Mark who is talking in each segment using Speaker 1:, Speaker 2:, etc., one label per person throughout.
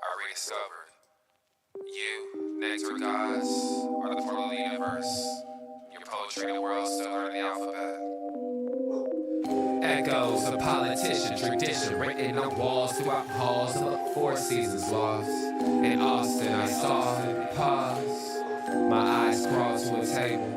Speaker 1: I rediscovered you, nectar gods, are the portal of the universe. Your poetry in the world still learning the alphabet. Echoes of politician tradition written on walls throughout halls of a Four Seasons lost. In Austin, I saw it pause. My eyes crawled to a table.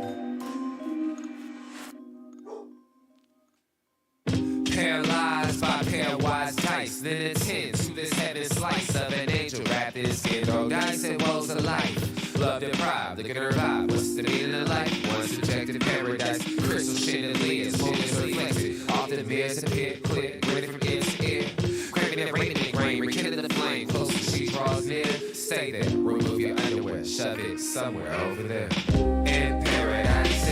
Speaker 1: Paralyzed by pairwise dice, then attend to this heaven slice of an angel wrapped in skin. Throw dice and woes of life. Love deprived, look at her vibe. What's the meaning of life? One subjective paradise. Crystal chandeliers, moments reflected. Often mirrors appear clear, ready from ear to ear. Craving and raining in grain, rekindling the flame. Close as she draws near. Stay there, remove your underwear, shove it somewhere over there. In paradise,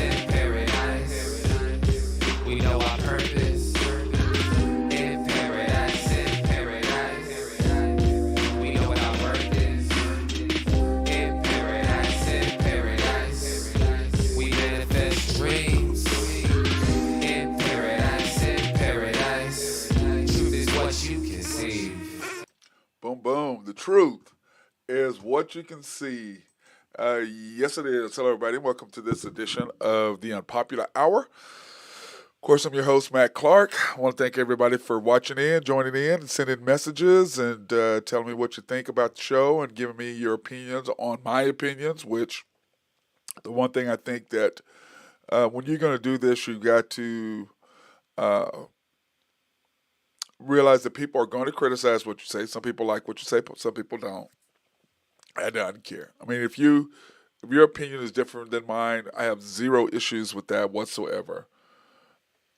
Speaker 1: we know our purpose.
Speaker 2: Boom, boom. The truth is what you can see. Yes, it is. Hello, everybody. Welcome to this edition of the Unpopular Hour. Of course, I'm your host, Matt Clark. I want to thank everybody for watching in, joining in, and sending messages and telling me what you think about the show and giving me your opinions on my opinions, which the one thing I think that when you're going to do this, you've got to realize that people are going to criticize what you say. Some people like what you say, but some people don't. I don't care. I mean, if your opinion is different than mine, I have zero issues with that whatsoever.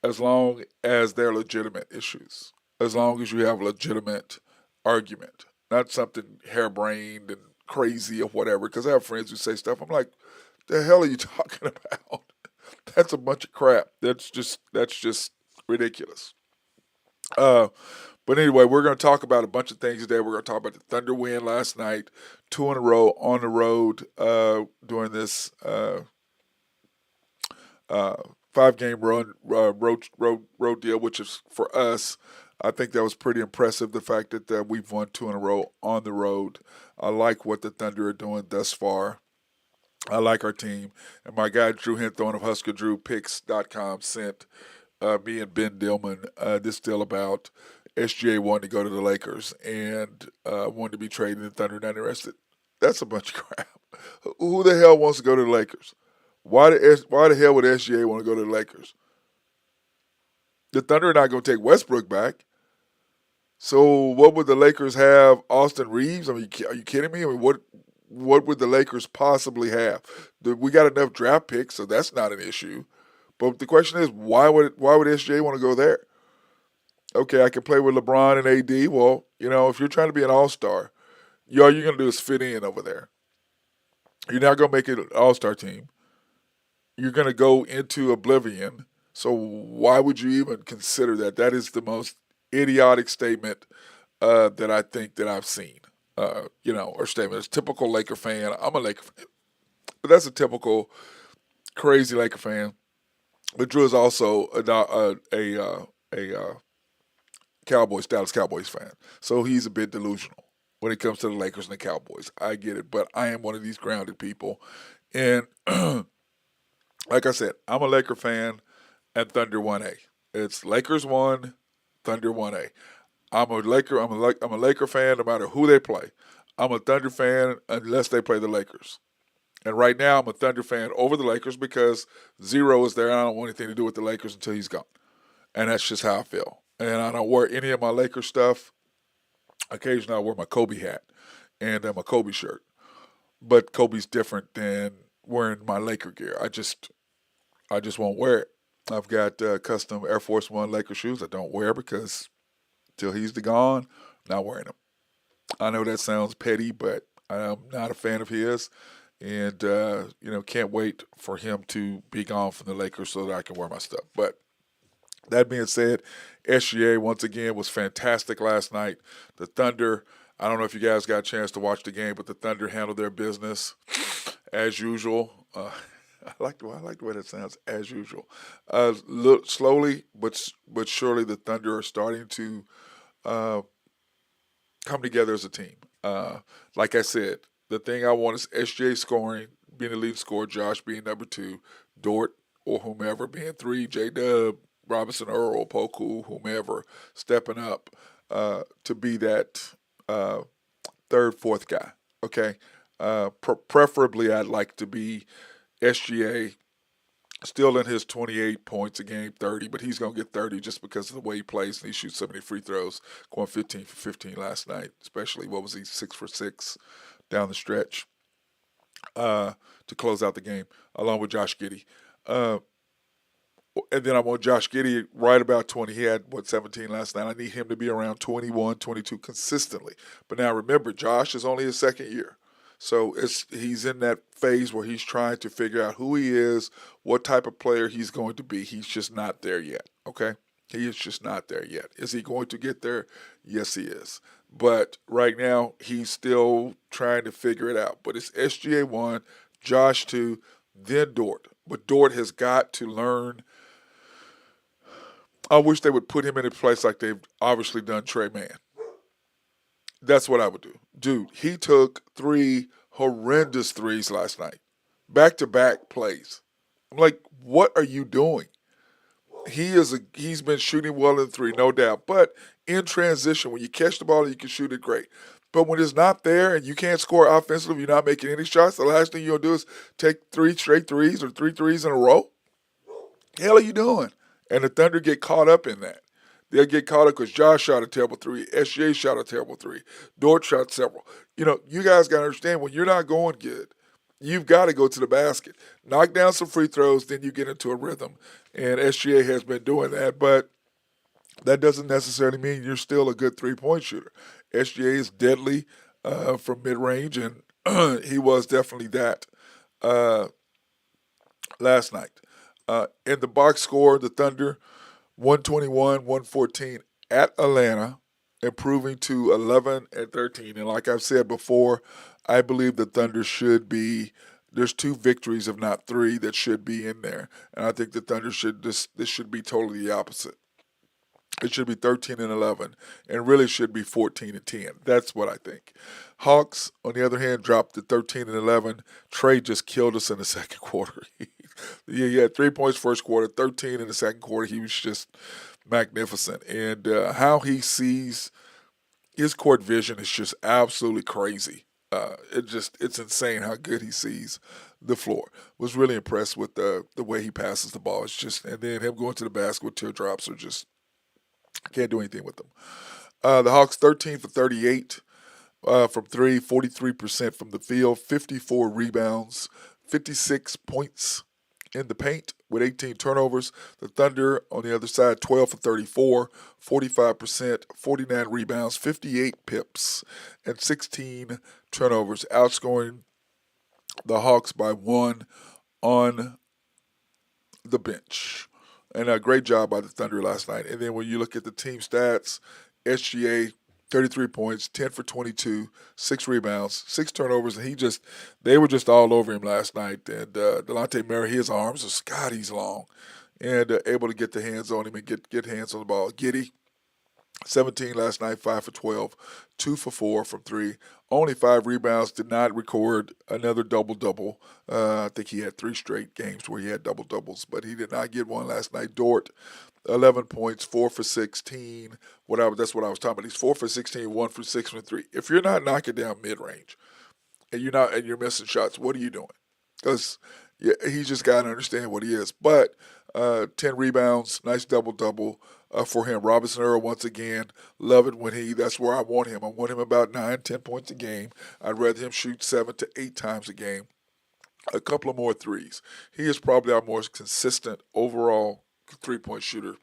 Speaker 2: As long as they're legitimate issues, as long as you have a legitimate argument, not something harebrained and crazy or whatever. Because I have friends who say stuff. I'm like, the hell are you talking about? That's a bunch of crap. That's just ridiculous. But anyway, we're going to talk about a bunch of things today. We're going to talk about the Thunder win last night, 2 in a row on the road during this 5-game road deal, which is for us. I think that was pretty impressive. The fact that we've won 2 in a row on the road. I like what the Thunder are doing thus far. I like our team. And my guy Drew Henthorn of HuskerDrewPicks.com sent me and Ben Dillman this deal about SGA wanting to go to the Lakers and wanted to be traded and Thunder not interested. That's a bunch of crap. Who the hell wants to go to the Lakers? Why the hell would SGA want to go to the Lakers? The Thunder are not going to take Westbrook back. So what would the Lakers have? Austin Reeves? I mean, are you kidding me? I mean, what would the Lakers possibly have? We got enough draft picks, so that's not an issue. But the question is, why would SGA want to go there? Okay, I can play with LeBron and AD. Well, if you're trying to be an all-star, all you're going to do is fit in over there. You're not going to make it an all-star team. You're going to go into oblivion. So why would you even consider that? That is the most idiotic statement that I think that I've seen. Or statement. It's typical Laker fan. I'm a Laker fan. But that's a typical crazy Laker fan. But Drew is also a Dallas Cowboys fan. So he's a bit delusional when it comes to the Lakers and the Cowboys. I get it, but I am one of these grounded people. And like I said, I'm a Laker fan and Thunder 1A. It's Lakers 1, Thunder 1A. I'm a Laker fan no matter who they play. I'm a Thunder fan unless they play the Lakers. And right now, I'm a Thunder fan over the Lakers because Zero is there, and I don't want anything to do with the Lakers until he's gone. And that's just how I feel. And I don't wear any of my Lakers stuff. Occasionally, I wear my Kobe hat and my Kobe shirt. But Kobe's different than wearing my Laker gear. I just won't wear it. I've got custom Air Force One Laker shoes I don't wear because till he's gone, I'm not wearing them. I know that sounds petty, but I'm not a fan of his. And, can't wait for him to be gone from the Lakers so that I can wear my stuff. But that being said, SGA, once again, was fantastic last night. The Thunder, I don't know if you guys got a chance to watch the game, but the Thunder handled their business as usual. I like the way that sounds, as usual. Slowly, but surely the Thunder are starting to come together as a team. Uh, like I said, the thing I want is SJ scoring, being the lead scorer, Josh being number two, Dort or whomever being three, J Dub, Robinson, Earl, Poku, whomever stepping up to be that uh, third, fourth guy. Okay. Preferably, I'd like to be SGA still in his 28 points a game, 30, but he's going to get 30 just because of the way he plays and he shoots so many free throws, going 15 for 15 last night, especially, what was he, 6 for 6 down the stretch uh, to close out the game, along with Josh Giddey. Uh, and then I want Josh Giddey right about 20. He had, 17 last night. I need him to be around 21, 22 consistently. But now remember, Josh is only his second year. So he's in that phase where he's trying to figure out who he is, what type of player he's going to be. He's just not there yet, okay? He is just not there yet. Is he going to get there? Yes, he is. But right now, he's still trying to figure it out. But it's SGA 1, Josh 2, then Dort. But Dort has got to learn. I wish they would put him in a place like they've obviously done Trey Mann. That's what I would do. Dude, he took three horrendous threes last night. Back to back plays. I'm like, what are you doing? He's been shooting well in three, no doubt. But in transition, when you catch the ball and you can shoot it great. But when it's not there and you can't score offensively, you're not making any shots, the last thing you'll do is take three straight threes or three threes in a row. The hell are you doing? And the Thunder get caught up in that. They'll get caught up because Josh shot a terrible three. SJ shot a terrible three. Dort shot several. You guys got to understand when you're not going good, you've got to go to the basket. Knock down some free throws, then you get into a rhythm. And SGA has been doing that, but that doesn't necessarily mean you're still a good three-point shooter. SGA is deadly from mid-range, and he was definitely that uh, last night. In the box score, the Thunder 121, 114 at Atlanta, improving to 11 and 13. And like I've said before, I believe the Thunder should be. There's two victories, if not three, that should be in there, and I think the Thunder should this should be totally the opposite. It should be 13 and 11, and really should be 14 and 10. That's what I think. Hawks, on the other hand, dropped to 13 and 11. Trey just killed us in the second quarter. He had 3 points first quarter, 13 in the second quarter. He was just magnificent, and how he sees his court vision is just absolutely crazy. It's insane how good he sees the floor. Was really impressed with the way he passes the ball. It's just, and then him going to the basket with teardrops are just can't do anything with them. The Hawks 13 for 38 from three, 43% from the field, 54 rebounds, 56 points in the paint with 18 turnovers. The Thunder on the other side 12 for 34, 45%, 49 rebounds, 58 pips, and 16 turnovers, outscoring the Hawks by one on the bench. And a great job by the Thunder last night. And then when you look at the team stats, SGA 33 points, 10 for 22, 6 rebounds, 6 turnovers, and they were just all over him last night. And Delonte Murray, his arms are, God, he's long, and able to get the hands on him and get hands on the ball. Giddey, 17 last night, 5 for 12, 2 for 4 from 3. Only 5 rebounds, did not record another double-double. I think he had 3 straight games where he had double-doubles, but he did not get one last night. Dort, 11 points, 4 for 16. That's what I was talking about. He's 4 for 16, 1 for 6 from 3. If you're not knocking down mid-range and you're missing shots, what are you doing? Because he's just got to understand what he is. But 10 rebounds, nice double-double. For him. Robinson Earl, once again, love it when that's where I want him. I want him about 9, 10 points a game. I'd rather him shoot 7 to 8 times a game. A couple of more threes. He is probably our most consistent overall three-point shooter.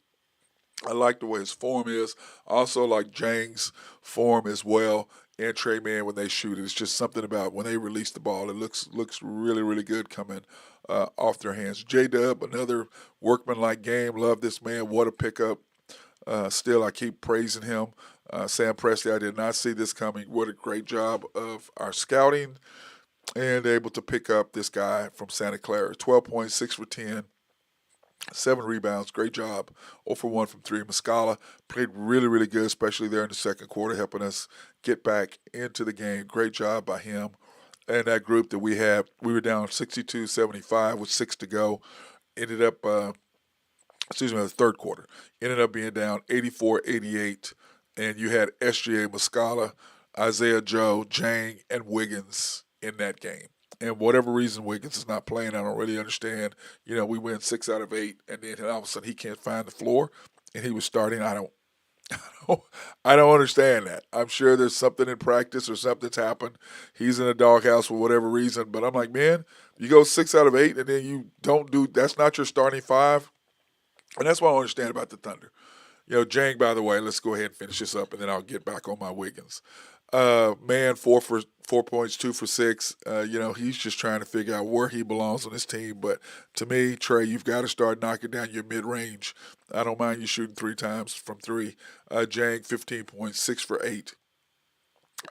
Speaker 2: I like the way his form is. I also like Jang's form as well, and Trey Mann when they shoot it. It's just something about when they release the ball. It looks really, really good coming off their hands. J-Dub, another workman-like game. Love this man. What a pickup. Still, I keep praising him. Sam Presti, I did not see this coming. What a great job of our scouting and able to pick up this guy from Santa Clara. 12 points, 6 for 10, 7 rebounds. Great job. 0 for 1 from 3. Muscala played really, really good, especially there in the second quarter, helping us get back into the game. Great job by him. And that group that we had, we were down 62-75 with 6 to go. Ended up, the third quarter, ended up being down 84-88. And you had SGA, Muscala, Isaiah Joe, Jang, and Wiggins in that game. And whatever reason Wiggins is not playing, I don't really understand. We win 6 out of 8, and then all of a sudden he can't find the floor, and he was starting. I don't understand that. I'm sure there's something in practice or something's happened. He's in a doghouse for whatever reason, but I'm like, man, you go 6 out of 8, and then you don't do. That's not your starting five, and that's what I don't understand about the Thunder. Jang, by the way, let's go ahead and finish this up, and then I'll get back on my Wiggins. Man, 4 points, 2 for 6. He's just trying to figure out where he belongs on this team. But to me, Trey, you've got to start knocking down your mid range. I don't mind you shooting 3 times from 3. Jang, 15 points, 6 for 8.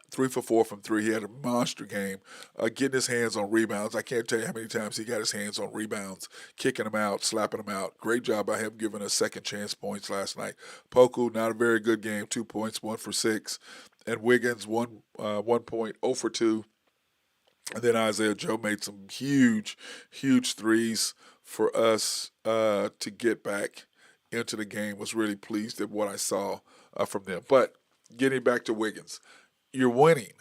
Speaker 2: 3 for 4 from 3. He had a monster game. Getting his hands on rebounds. I can't tell you how many times he got his hands on rebounds, kicking them out, slapping them out. Great job by him giving us second chance points last night. Poku, not a very good game. 2 points, 1 for 6. And Wiggins, 1 point, 0 for 2. And then Isaiah Joe made some huge, huge threes for us to get back into the game. Was really pleased at what I saw from them. But getting back to Wiggins, you're winning,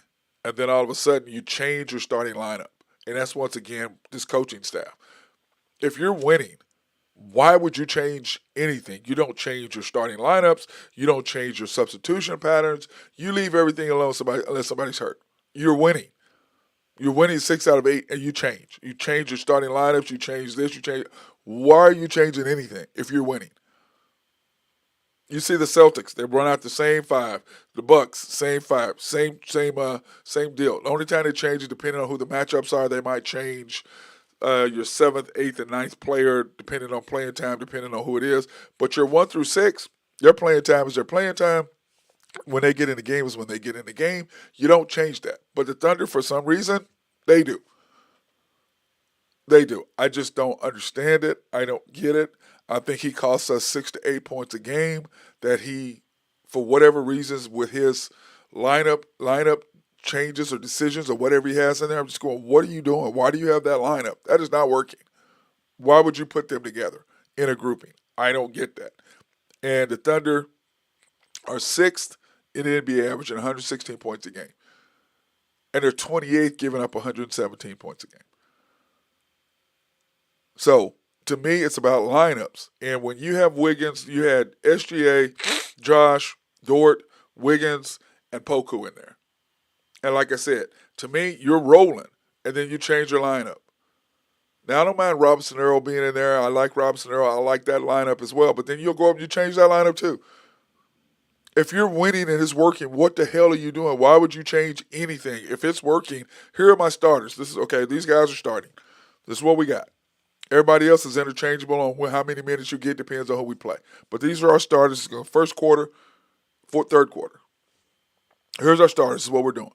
Speaker 2: and then all of a sudden you change your starting lineup. And that's, once again, this coaching staff. If you're winning, why would you change anything? You don't change your starting lineups. You don't change your substitution patterns. You leave everything alone unless somebody's hurt. You're winning. You're winning 6 out of 8, and you change. You change your starting lineups. You change this. You change. Why are you changing anything if you're winning? You see the Celtics; they run out the same 5. The Bucks, same 5, same deal. The only time they change is depending on who the matchups are. They might change your 7th, 8th, and 9th player depending on playing time, depending on who it is. But your 1 through 6, their playing time is their playing time. When they get in the game is when they get in the game. You don't change that. But the Thunder, for some reason, they do. They do. I just don't understand it. I don't get it. I think he costs us 6 to 8 points a game that he, for whatever reasons, with his lineup changes or decisions or whatever he has in there. I'm just going, what are you doing? Why do you have that lineup? That is not working. Why would you put them together in a grouping? I don't get that. And the Thunder are 6th in the NBA, averaging 116 points a game. And they're 28th, giving up 117 points a game. So, to me, it's about lineups. And when you have Wiggins, you had SGA, Josh, Dort, Wiggins, and Poku in there. And like I said, to me, you're rolling, and then you change your lineup. Now, I don't mind Robinson Earl being in there. I like Robinson Earl. I like that lineup as well. But then you'll go up and you change that lineup too. If you're winning and it's working, what the hell are you doing? Why would you change anything? If it's working, here are my starters. This is okay. These guys are starting. This is what we got. Everybody else is interchangeable on how many minutes you get. Depends on who we play. But these are our starters. First quarter, third quarter. Here's our starters. This is what we're doing.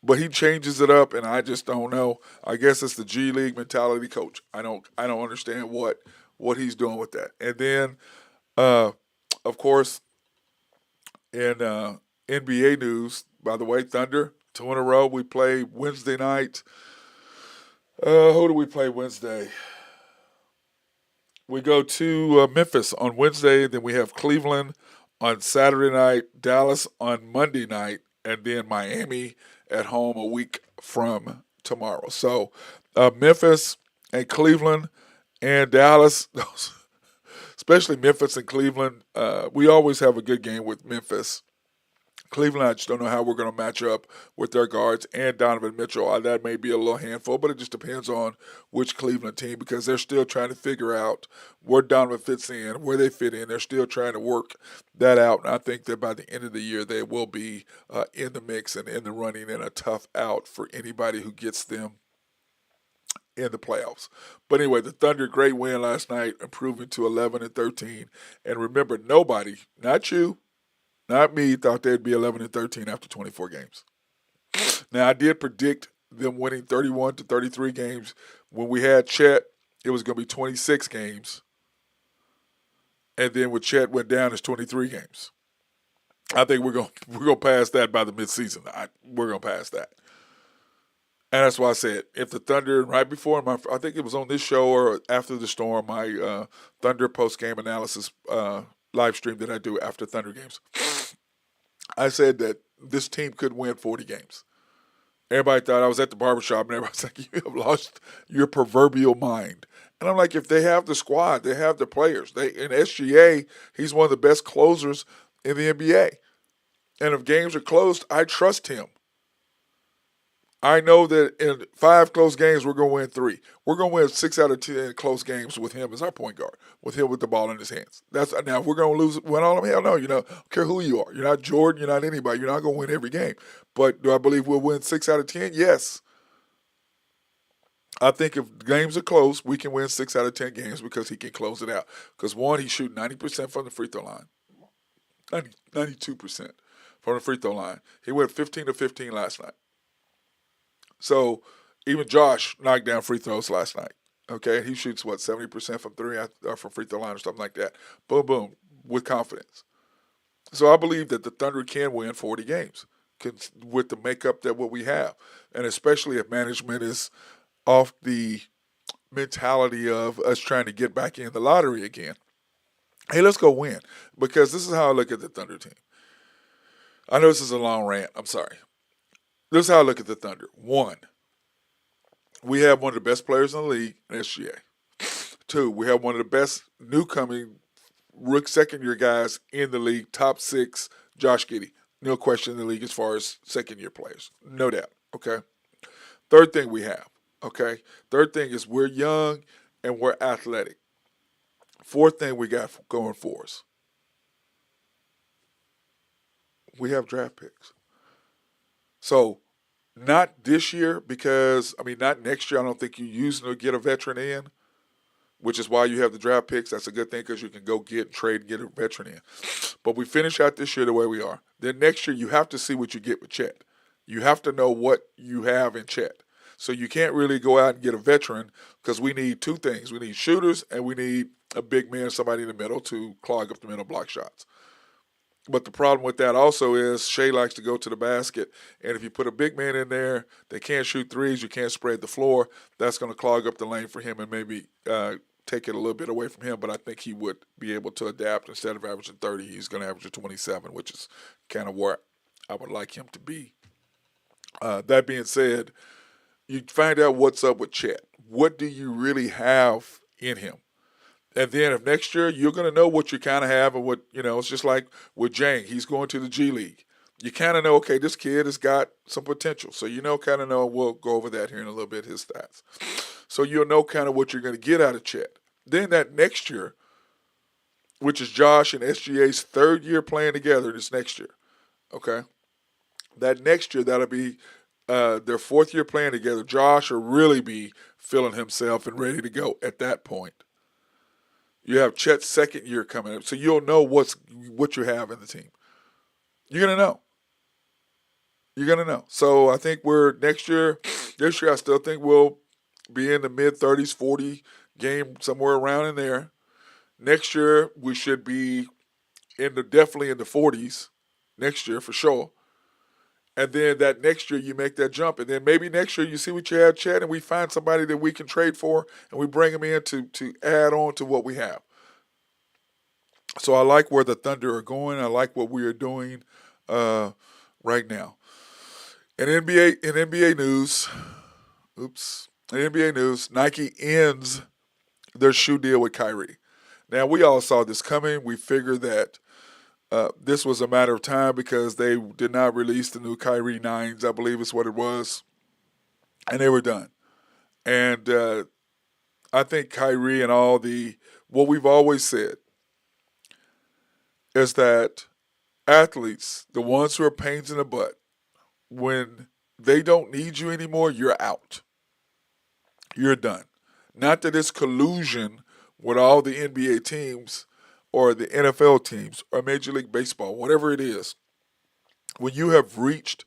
Speaker 2: But he changes it up, and I just don't know. I guess it's the G League mentality coach. I don't understand what he's doing with that. And then, of course, in NBA news, by the way, Thunder 2 in a row. We play Wednesday night. Who do we play Wednesday? We go to Memphis on Wednesday. Then we have Cleveland on Saturday night, Dallas on Monday night, and then Miami at home a week from tomorrow. So Memphis and Cleveland and Dallas, especially Memphis and Cleveland, we always have a good game with Memphis. Cleveland, I just don't know how we're going to match up with their guards and Donovan Mitchell. That may be a little handful, but it just depends on which Cleveland team, because they're still trying to figure out where Donovan fits in, where they fit in. They're still trying to work that out, and I think that by the end of the year they will be in the mix and in the running, and a tough out for anybody who gets them in the playoffs. But anyway, the Thunder, great win last night, improving to 11-13. And remember, nobody, not you, not me, thought they'd be 11-13 after 24 games. Now, I did predict them winning 31-33 games. When we had Chet, it was going to be 26 games. and then when Chet went down, it's 23 games. I think we're gonna pass that by the midseason. We're gonna pass that. And that's why I said if the Thunder right before I think it was on this show or after the storm, my Thunder post game analysis live stream that I do after Thunder games. I said that this team could win 40 games. Everybody thought I was at the barbershop, and everybody's like, "You have lost your proverbial mind." And I'm like, if they have the squad, they have the players. They in SGA, he's one of the best closers in the NBA. And if games are closed, I trust him. I know that in 5 close games, we're going to win 3. We're going to win 6 out of 10 close games with him as our point guard, with him with the ball in his hands. That's now if we're going to win all of them. Hell no, don't care who you are. You're not Jordan. You're not anybody. You're not going to win every game. But do I believe we'll win 6 out of 10? Yes. I think if games are close, we can win 6 out of 10 games because he can close it out. Because one, he shoot 90% from the free throw line, 92% from the free throw line. He went 15 to 15 last night. So even Josh knocked down free throws last night. Okay, he shoots 70% from three or from free throw line or something like that. Boom, boom, with confidence. So I believe that the Thunder can win 40 games with the makeup that what we have, and especially if management is off the mentality of us trying to get back in the lottery again. Hey, let's go win, because this is how I look at the Thunder team. I know this is a long rant. I'm sorry. This is how I look at the Thunder. 1, we have one of the best players in the league in SGA. 2, we have one of the best newcoming second-year guys in the league, top 6, Josh Giddey. No question in the league as far as second-year players. No doubt, okay? Third thing we have, okay? Third thing is we're young and we're athletic. Fourth thing we got going for us, we have draft picks. So not this year not next year. I don't think you use to get a veteran in, which is why you have the draft picks. That's a good thing because you can go get and trade and get a veteran in. But we finish out this year the way we are. Then next year you have to see what you get with Chet. You have to know what you have in Chet. So you can't really go out and get a veteran because we need 2 things. We need shooters and we need a big man, somebody in the middle to clog up the middle block shots. But the problem with that also is Shea likes to go to the basket, and if you put a big man in there, they can't shoot threes, you can't spread the floor, that's going to clog up the lane for him and maybe take it a little bit away from him, but I think he would be able to adapt. Instead of averaging 30, he's going to average 27, which is kind of where I would like him to be. That being said, you find out what's up with Chet. What do you really have in him? And then if next year you're going to know what you kind of have and what, it's just like with Jang. He's going to the G League. You kind of know, okay, this kid has got some potential. So we'll go over that here in a little bit, his stats. So you'll know kind of what you're going to get out of Chet. Then that next year, which is Josh and SGA's 3rd year playing together this next year, okay? That next year, that'll be their 4th year playing together. Josh will really be feeling himself and ready to go at that point. You have Chet's 2nd year coming up, so you'll know what you have in the team. You're going to know. You're going to know. So I think this year I still think we'll be in the mid-30s, 40 game, somewhere around in there. Next year, we should be definitely in the 40s next year for sure. And then that next year you make that jump. And then maybe next year you see what you have, Chad, and we find somebody that we can trade for and we bring them in to add on to what we have. So I like where the Thunder are going. I like what we are doing right now. In NBA news, Nike ends their shoe deal with Kyrie. Now, we all saw this coming. We figured that this was a matter of time because they did not release the new Kyrie 9s, I believe is what it was, and they were done. And I think Kyrie and what we've always said is that athletes, the ones who are pains in the butt, when they don't need you anymore, you're out. You're done. Not that it's collusion with all the NBA teams or the NFL teams or Major League Baseball, whatever it is. When you have reached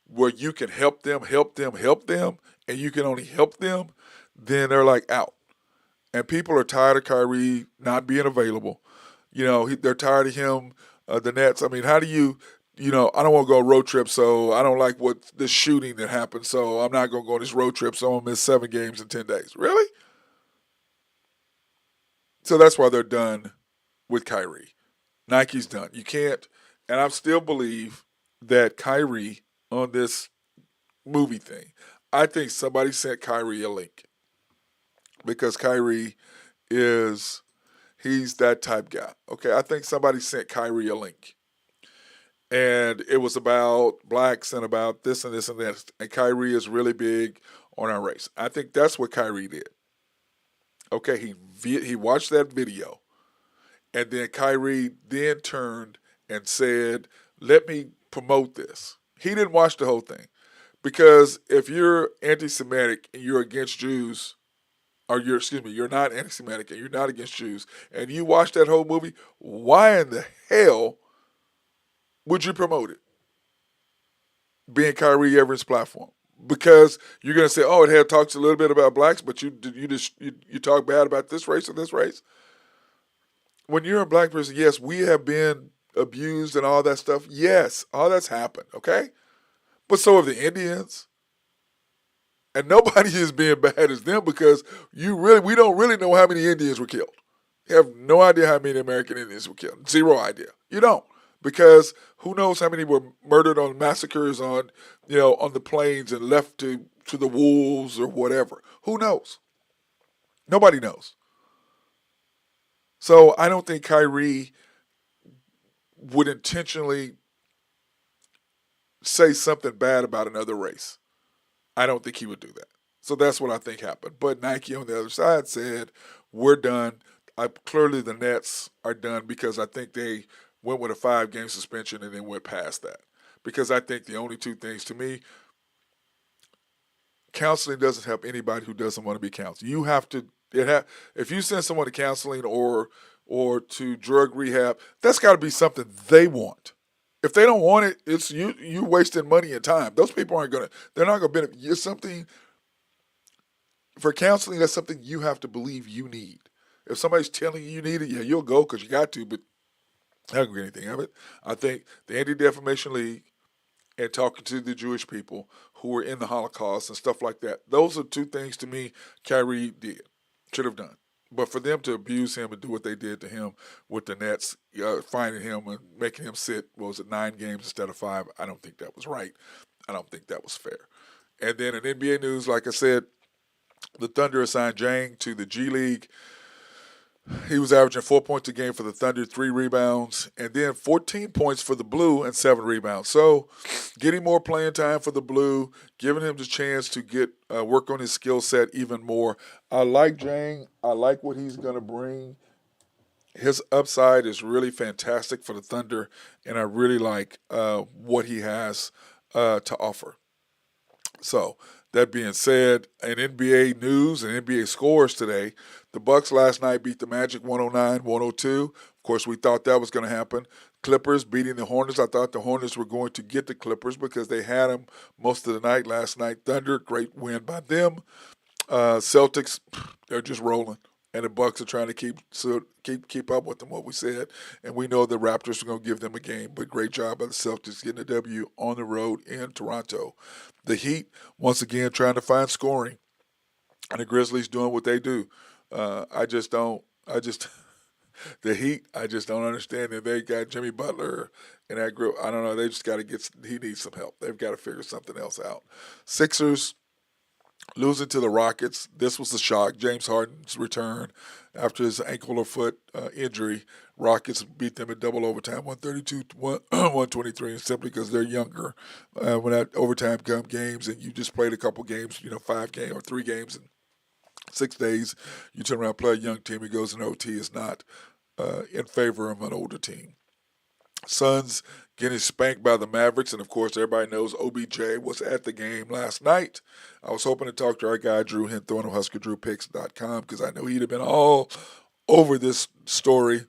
Speaker 2: where you can help them, and you can only help them, then they're like out. And people are tired of Kyrie not being available. They're tired of him. The Nets. I mean, how do you? I don't want to go on a road trip, so I don't like what this shooting that happened. So I'm not going to go on this road trip. So I'm gonna miss 7 games in 10 days. Really? So that's why they're done with Kyrie. Nike's done. You can't. And I still believe that Kyrie on this movie thing. I think somebody sent Kyrie a link because Kyrie is he's that type guy. Okay, I think somebody sent Kyrie a link, and it was about blacks and about this and this and this. And Kyrie is really big on our race. I think that's what Kyrie did. Okay, he watched that video, and then Kyrie then turned and said, "Let me promote this." He didn't watch the whole thing because if you're anti-Semitic and you're against Jews, or you're not anti-Semitic and you're not against Jews, and you watch that whole movie, why in the hell would you promote it? Being Kyrie Irving's platform, because you're gonna say, "Oh, it had talks a little bit about blacks, but you talk bad about this race or this race." When you're a black person, yes, we have been abused and all that stuff. Yes, all that's happened. Okay, but so have the Indians. And nobody is being bad as them because we don't really know how many Indians were killed. You have no idea how many American Indians were killed. Zero idea. You don't. Because who knows how many were murdered on massacres on the plains and left to the wolves or whatever. Who knows? Nobody knows. So I don't think Kyrie would intentionally say something bad about another race. I don't think he would do that. So that's what I think happened. But Nike on the other side said, "We're done." Clearly, the Nets are done because I think they went with a 5 game suspension and then went past that. Because I think the only two things to me, counseling doesn't help anybody who doesn't want to be counseled. You have to. If you send someone to counseling or to drug rehab, that's got to be something they want. If they don't want it, it's you wasting money and time. Those people aren't gonna. They're not gonna benefit. It's something for counseling. That's something you have to believe you need. If somebody's telling you need it, yeah, you'll go because you got to. But I don't get anything of it. I think the Anti-Defamation League and talking to the Jewish people who were in the Holocaust and stuff like that. Those are two things to me Kyrie should have done. But for them to abuse him and do what they did to him with the Nets, finding him and making him sit, 9 games instead of 5, I don't think that was right. I don't think that was fair. And then in NBA news, like I said, the Thunder assigned Jang to the G League. He was averaging 4 points a game for the Thunder, 3 rebounds, and then 14 points for the Blue and 7 rebounds. So, getting more playing time for the Blue, giving him the chance to get work on his skill set even more. I like Jang. I like what he's going to bring. His upside is really fantastic for the Thunder, and I really like what he has to offer. So, that being said, in NBA news and NBA scores today, the Bucks last night beat the Magic 109-102. Of course, we thought that was going to happen. Clippers beating the Hornets. I thought the Hornets were going to get the Clippers because they had them most of the night last night. Thunder, great win by them. Celtics, they're just rolling, and the Bucks are trying to keep up with them. What we said, and we know the Raptors are going to give them a game. But great job by the Celtics getting a W on the road in Toronto. The Heat once again trying to find scoring, and the Grizzlies doing what they do. I just don't. The Heat. I just don't understand that they got Jimmy Butler in that group. I don't know. They just got to get. He needs some help. They've got to figure something else out. Sixers losing to the Rockets. This was the shock. James Harden's return after his ankle or foot injury. Rockets beat them in double overtime, 132-123, simply because they're younger. When that overtime come games and you just played a couple games, 5 games or 3 games in 6 days, you turn around and play a young team, it goes in OT, is not in favor of an older team. Suns getting spanked by the Mavericks, and of course, everybody knows OBJ was at the game last night. I was hoping to talk to our guy Drew Hinthorn of HuskerDrewPicks.com because I know he'd have been all over this story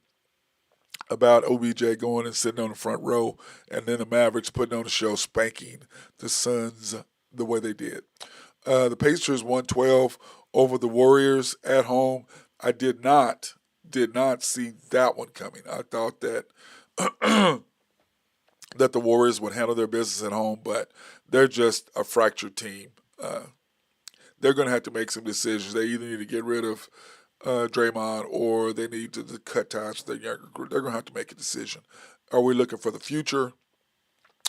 Speaker 2: about OBJ going and sitting on the front row, and then the Mavericks putting on a show, spanking the Suns the way they did. The Pacers 112 over the Warriors at home. I did not did not see that one coming. I thought that that the Warriors would handle their business at home, but they're just a fractured team. Uh, they're going to have to make some decisions. They either need to get rid of Draymond or they need to cut ties with their younger group. They're going to have to make a decision. Are we looking for the future?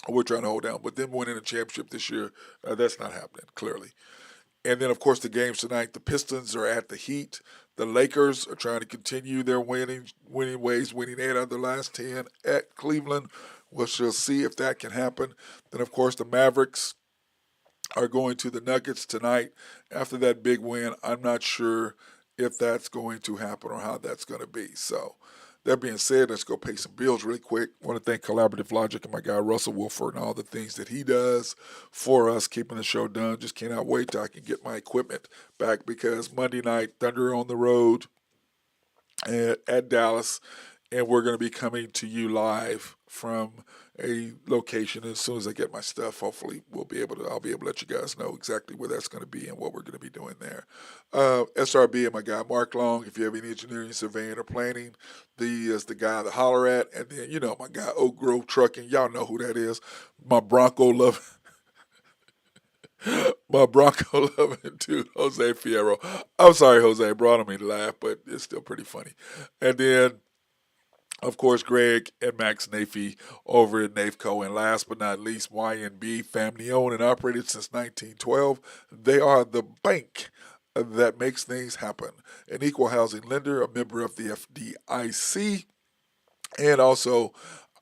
Speaker 2: Or we're trying to hold down. But them winning a championship this year, that's not happening, clearly. And then, of course, the games tonight. The Pistons are at the Heat. The Lakers are trying to continue their winning ways, winning 8 out of the last 10 at Cleveland. We shall see if that can happen. Then, of course, the Mavericks are going to the Nuggets tonight after that big win. I'm not sure if that's going to happen or how that's going to be. So, that being said, let's go pay some bills really quick. I want to thank Collaborative Logic and my guy Russell Wolford and all the things that he does for us, keeping the show done. Just cannot wait till I can get my equipment back because Monday night, Thunder on the road at Dallas, and we're going to be coming to you live from a location. As soon as I get my stuff, hopefully I'll be able to let you guys know exactly where that's going to be and what we're going to be doing there. SRB and my guy Mark Long, if you have any engineering, surveying, or planning, is the guy to holler at. And then, my guy Oak Grove Trucking, y'all know who that is. My Bronco loving dude, Jose Fierro. I'm sorry, Jose, brought him me to laugh, but it's still pretty funny. And then, of course, Greg and Max Nafee over at Nafeco. And last but not least, YNB, family owned and operated since 1912. They are the bank that makes things happen. An equal housing lender, a member of the FDIC, and also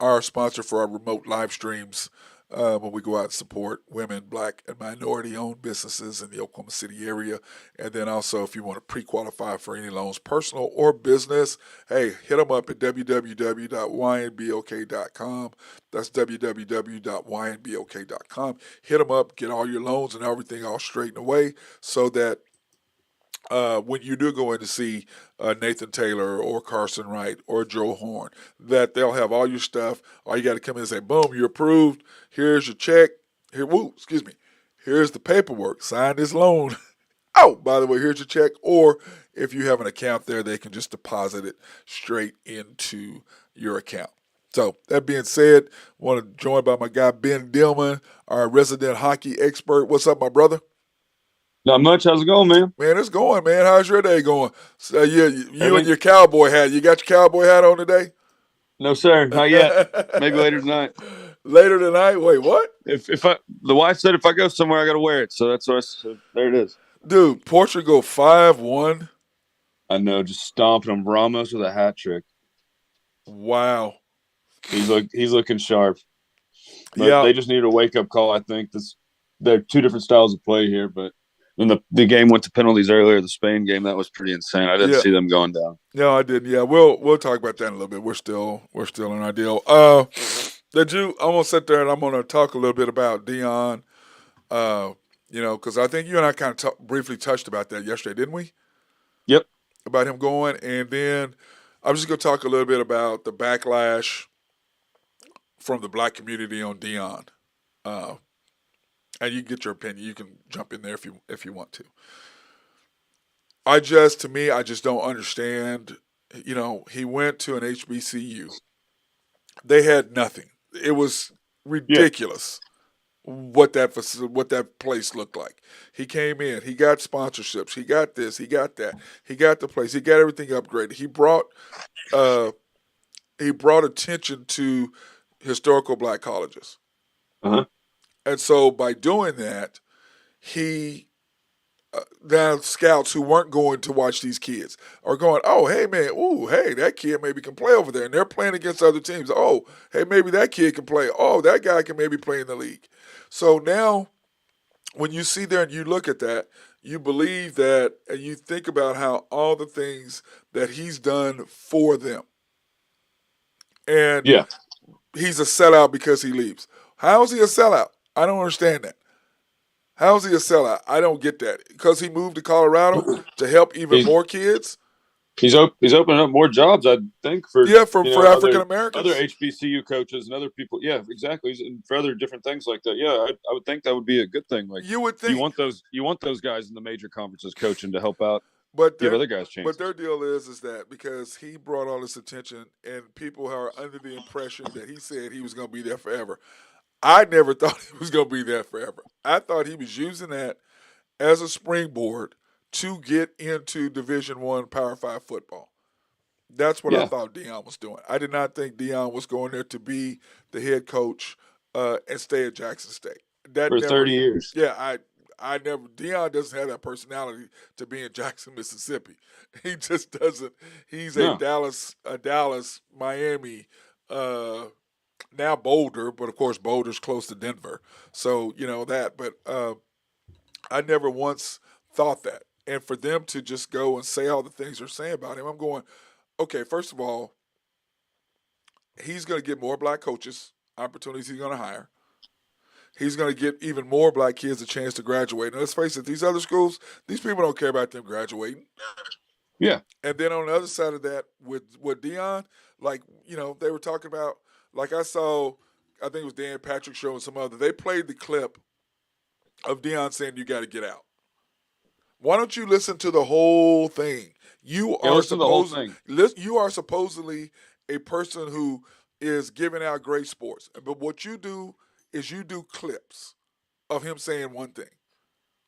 Speaker 2: our sponsor for our remote live streams when we go out and support women, black, and minority-owned businesses in the Oklahoma City area. And then also, if you want to pre-qualify for any loans, personal or business, hey, hit them up at www.ynbok.com. That's www.ynbok.com. Hit them up, get all your loans and everything all straightened away so that when you do go in to see Nathan Taylor or Carson Wright or Joe Horn, that they'll have all your stuff. All you got to come in and say, boom, you're approved. Here's your check. Here's the paperwork. Sign this loan. Oh, by the way, here's your check. Or if you have an account there, they can just deposit it straight into your account. So, that being said, I want to join by my guy Ben Dillman, our resident hockey expert. What's up, my brother?
Speaker 3: Not much. How's it going, man?
Speaker 2: Man, it's going, man. How's your day going? So, you and your cowboy hat. You got your cowboy hat on today?
Speaker 3: No, sir. Not yet. Maybe later tonight.
Speaker 2: Later tonight? Wait, what?
Speaker 3: The wife said if I go somewhere, I got to wear it. So that's what there it is.
Speaker 2: Dude, Portugal 5-1.
Speaker 3: I know, just stomping them. Ramos with a hat trick.
Speaker 2: Wow.
Speaker 3: He's looking sharp. But
Speaker 2: yeah.
Speaker 3: They just needed a wake-up call, I think. There are two different styles of play here, but when the game went to penalties earlier, the Spain game, that was pretty insane. I didn't see them going down.
Speaker 2: No, I didn't. Yeah, we'll talk about that in a little bit. We're still in our deal. I'm gonna sit there and I'm gonna talk a little bit about Dion. Because I think you and I kind of briefly touched about that yesterday, didn't we?
Speaker 3: Yep.
Speaker 2: About him going, and then I'm just gonna talk a little bit about the backlash from the black community on Dion. And you get your opinion. You can jump in there if you want to. I just don't understand. He went to an HBCU. They had nothing. It was ridiculous what that place looked like. He came in. He got sponsorships. He got this. He got that. He got the place. He got everything upgraded. He brought attention to historical black colleges.
Speaker 3: Uh-huh.
Speaker 2: And so by doing that, he now scouts who weren't going to watch these kids are going, oh, hey, man, ooh, hey, that kid maybe can play over there. And they're playing against other teams. Oh, hey, maybe that kid can play. Oh, that guy can maybe play in the league. So now when you see there and you look at that, you believe that and you think about how all the things that he's done for them. And he's a sellout because he leaves. How is he a sellout? I don't understand that. How is he a sellout? I don't get that. Because he moved to Colorado to help even more kids?
Speaker 3: He's opening up more jobs, I think, for
Speaker 2: African Americans.
Speaker 3: Other HBCU coaches and other people. Yeah, exactly. And for other different things like that. Yeah, I would think that would be a good thing. Like
Speaker 2: you would think
Speaker 3: you want those guys in the major conferences coaching to help out
Speaker 2: But
Speaker 3: give
Speaker 2: their
Speaker 3: other guys chances.
Speaker 2: but their deal is that because he brought all this attention and people are under the impression that he said he was going to be there forever. I never thought he was going to be there forever. I thought he was using that as a springboard to get into Division One Power Five football. That's what I
Speaker 3: Yeah,
Speaker 2: thought Dion was doing. I did not think Dion was going there to be the head coach and stay at Jackson State. That
Speaker 3: for
Speaker 2: never,
Speaker 3: 30 years.
Speaker 2: yeah, I never. Dion doesn't have that personality to be in Jackson, Mississippi. He just doesn't. He's
Speaker 3: No,
Speaker 2: a Dallas, Miami, uh, now Boulder, but of course Boulder's close to Denver, so you know that. But I never once thought that. And for them to just go and say all the things they're saying about him, I'm going, okay, first of all, he's going to get more black coaches, opportunities he's going to hire. He's going to get even more black kids a chance to graduate. And let's face it, these other schools, these people don't care about them graduating.
Speaker 3: yeah,
Speaker 2: And then on the other side of that, with Dion, like, you know, they were talking about, like I saw, I think it was Dan Patrick Show and some other, they played the clip of Dion saying, you got to get out. Why don't you listen to the whole thing? You
Speaker 3: yeah.
Speaker 2: are
Speaker 3: Listen to the whole thing.
Speaker 2: you are supposedly a person who is giving out great sports, but what you do is you do clips of him saying one thing.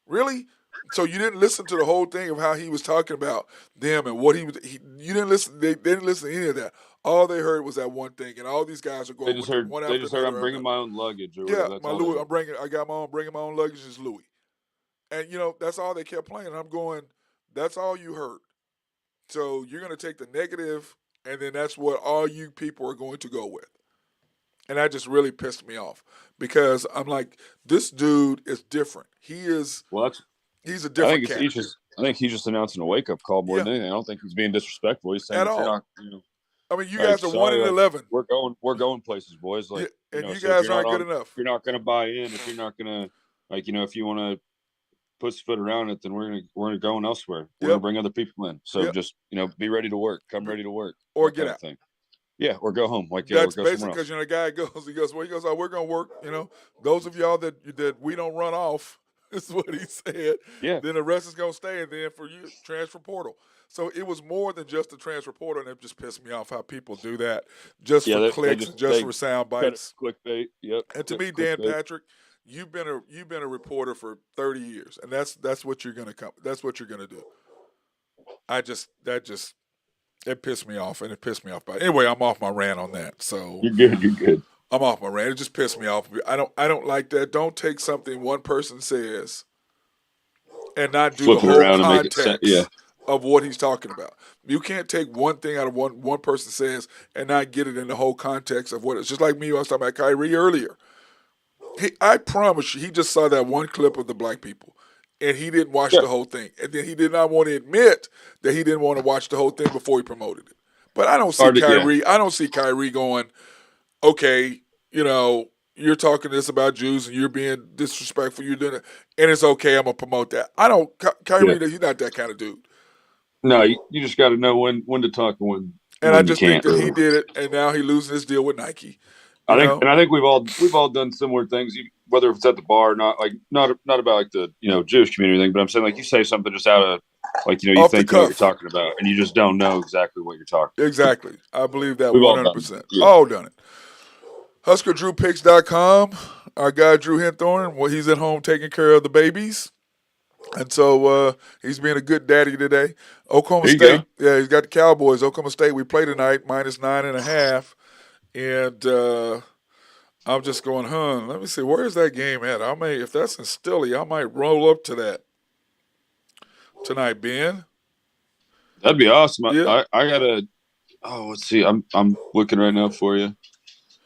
Speaker 2: Really? So you didn't listen to the whole thing of how he was talking about them and what he was. You didn't listen. They didn't listen to any of that. All they heard was that one thing, and all these guys are going with it one
Speaker 3: They
Speaker 2: after
Speaker 3: just heard
Speaker 2: another.
Speaker 3: I'm bringing my own luggage or
Speaker 2: Yeah,
Speaker 3: whatever. That's
Speaker 2: my
Speaker 3: all they
Speaker 2: Louis.
Speaker 3: heard.
Speaker 2: I got my own. Bringing my own luggage is Louis, and you know that's all they kept playing. And I'm going. That's all you heard. So you're going to take the negative, and then that's what all you people are going to go with. And that just really pissed me off because I'm like, this dude is different.
Speaker 3: Well, that's.
Speaker 2: He's a
Speaker 3: I
Speaker 2: different
Speaker 3: think
Speaker 2: cat.
Speaker 3: I think he's just announcing a wake up call more
Speaker 2: Yeah,
Speaker 3: than anything. I don't think he's being disrespectful. He's saying
Speaker 2: at
Speaker 3: if you're
Speaker 2: all.
Speaker 3: not,
Speaker 2: I mean, you
Speaker 3: like
Speaker 2: guys are
Speaker 3: sorry,
Speaker 2: 1-11.
Speaker 3: we're going places, boys.
Speaker 2: Yeah,
Speaker 3: Like
Speaker 2: and you
Speaker 3: so if
Speaker 2: guys
Speaker 3: you're not
Speaker 2: aren't good
Speaker 3: on,
Speaker 2: enough.
Speaker 3: if you're not going to buy in, if you're not going to, like if you want to put his foot around it, then we're gonna go elsewhere. We're gonna bring other people in. So just be ready to work. Come ready to work,
Speaker 2: or get out.
Speaker 3: Thing. Yeah, or go home. Like
Speaker 2: That's
Speaker 3: or go
Speaker 2: basically
Speaker 3: somewhere
Speaker 2: because
Speaker 3: else.
Speaker 2: the guy goes, oh, we're gonna work. Those of y'all that we don't run off. This is what he said.
Speaker 3: Yeah.
Speaker 2: Then the rest is gonna stay, and then for you, transfer portal. So it was more than just the transfer portal, and it just pissed me off how people do that just for clicks and just for sound bites.
Speaker 3: Clickbait. Yep.
Speaker 2: And to me, Dan Patrick, you've been a reporter for 30 years, and that's what you're gonna come. That's what you're gonna do. It pissed me off, and it pissed me off. But anyway, I'm off my rant on that. So
Speaker 3: You're good. You're good.
Speaker 2: I'm off my rant. It just pissed me off. I don't like that. Don't take something one person says and not do
Speaker 3: Flip
Speaker 2: the
Speaker 3: it
Speaker 2: whole
Speaker 3: around and make it
Speaker 2: context of what he's talking about. You can't take one thing out of one person says and not get it in the whole context of what it's just like me. I was talking about Kyrie earlier. I promise you, he just saw that one clip of the black people, and he didn't watch the whole thing. And then he did not want to admit that he didn't want to watch the whole thing before he promoted it. But I don't see Kyrie. I don't see Kyrie going, okay, you're talking this about Jews and you're being disrespectful. You're doing it, and it's okay. I'm gonna promote that. I don't. Kyrie, he's not that kind of dude.
Speaker 3: No, you just got to know when to talk and when.
Speaker 2: And I just think that he did it, and now he's losing his deal with Nike.
Speaker 3: I think we've all done similar things, whether it's at the bar or not. Like not about like the Jewish community thing, but I'm saying like you say something just out of like you think you know what you're talking about, and you just don't know exactly what you're talking about.
Speaker 2: Exactly, I believe that
Speaker 3: we've
Speaker 2: 100%. All done it. HuskerDrewPicks.com. Our guy Drew Henthorn, he's at home taking care of the babies. And so he's being a good daddy today. Oklahoma State. Yeah, he's got the Cowboys. Oklahoma State, we play tonight, -9.5. And I'm just going, let me see, where's that game at? If that's in Stilly, I might roll up to that tonight, Ben.
Speaker 3: That'd be awesome.
Speaker 2: Yeah.
Speaker 3: I gotta. Oh, let's see. I'm looking right now for you.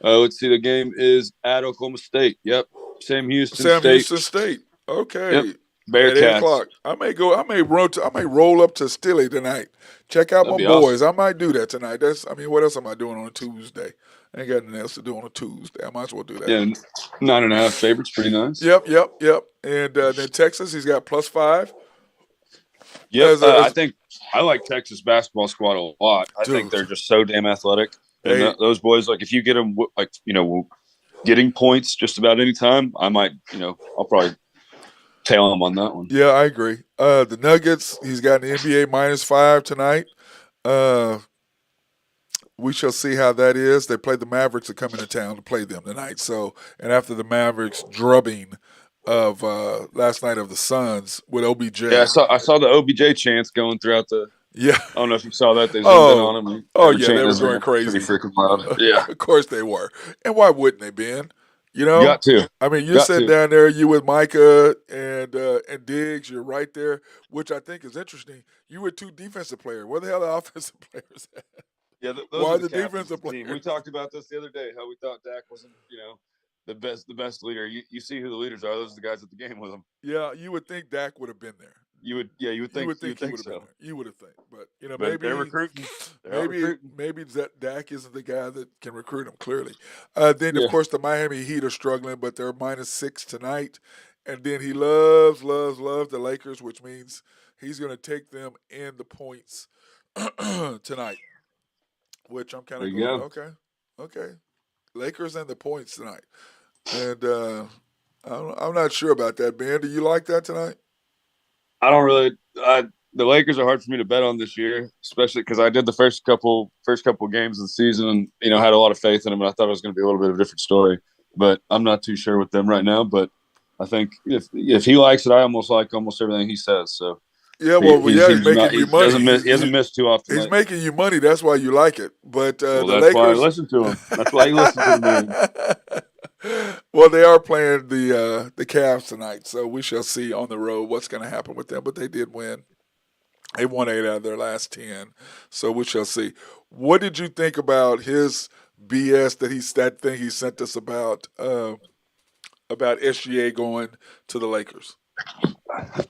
Speaker 3: Let's see. The game is at Oklahoma State. Yep. Sam Houston
Speaker 2: State. Okay.
Speaker 3: Yep. Bearcats.
Speaker 2: At 8 o'clock. I may roll up to Stilly tonight. Check out my boys. Awesome. I might do that tonight. What else am I doing on a Tuesday? I ain't got nothing else to do on a Tuesday. I might as well do that.
Speaker 3: Yeah, 9.5 favorites, pretty nice.
Speaker 2: Yep. And then Texas, he's got +5.
Speaker 3: Yep. I think I like Texas basketball squad a lot. I think they're just so damn athletic. And those boys, like if you get them, getting points just about any time, I might, I'll probably tail him on that one.
Speaker 2: Yeah, I agree. The Nuggets, he's got an NBA -5 tonight. We shall see how that is. They play the Mavericks that come into town to play them tonight. So, and after the Mavericks drubbing of last night of the Suns with OBJ.
Speaker 3: Yeah, I saw the OBJ chants going throughout the.
Speaker 2: Yeah.
Speaker 3: I don't know if you saw that. They zoomed in on him.
Speaker 2: Oh,
Speaker 3: were
Speaker 2: yeah, they
Speaker 3: chanting
Speaker 2: were
Speaker 3: his
Speaker 2: going
Speaker 3: name.
Speaker 2: crazy.
Speaker 3: Pretty freaking loud. Yeah.
Speaker 2: Of course they were. And why wouldn't they, Ben? You know?
Speaker 3: Got to.
Speaker 2: I mean, you're sitting down there, you with Micah and Diggs, you're right there, which I think is interesting. You were two defensive players. Where the hell are the offensive players at?
Speaker 3: Yeah, those
Speaker 2: why
Speaker 3: are
Speaker 2: the defensive players?
Speaker 3: We talked about this the other day, how we thought Dak wasn't, the best leader. You see who the leaders are. Those are the guys at the game with him.
Speaker 2: Yeah, you would think Dak would have been there.
Speaker 3: You would think he would have been there.
Speaker 2: You would have think, but
Speaker 3: maybe they're recruiting.
Speaker 2: Maybe Dak isn't the guy that can recruit him. Clearly, then of course the Miami Heat are struggling, but they're -6 tonight. And then he loves the Lakers, which means he's going to take them in the points tonight. Which I'm kind of going, okay, Lakers and the points tonight, and I'm not sure about that, Ben. Do you like that tonight?
Speaker 3: I don't really. The Lakers are hard for me to bet on this year, especially because I did the first couple games of the season, and had a lot of faith in them, and I thought it was going to be a little bit of a different story. But I'm not too sure with them right now. But I think if he likes it, I almost like almost everything he says. So
Speaker 2: yeah, he's making you money.
Speaker 3: He hasn't missed too often.
Speaker 2: He's making you money. That's why you like it. But the
Speaker 3: that's
Speaker 2: Lakers,
Speaker 3: why I listen to him. That's why you listen to me.
Speaker 2: Well, they are playing the Cavs tonight, so we shall see on the road what's going to happen with them. But they did win. They won 8 out of their last 10, so we shall see. What did you think about his BS that thing he sent us about SGA going to the Lakers?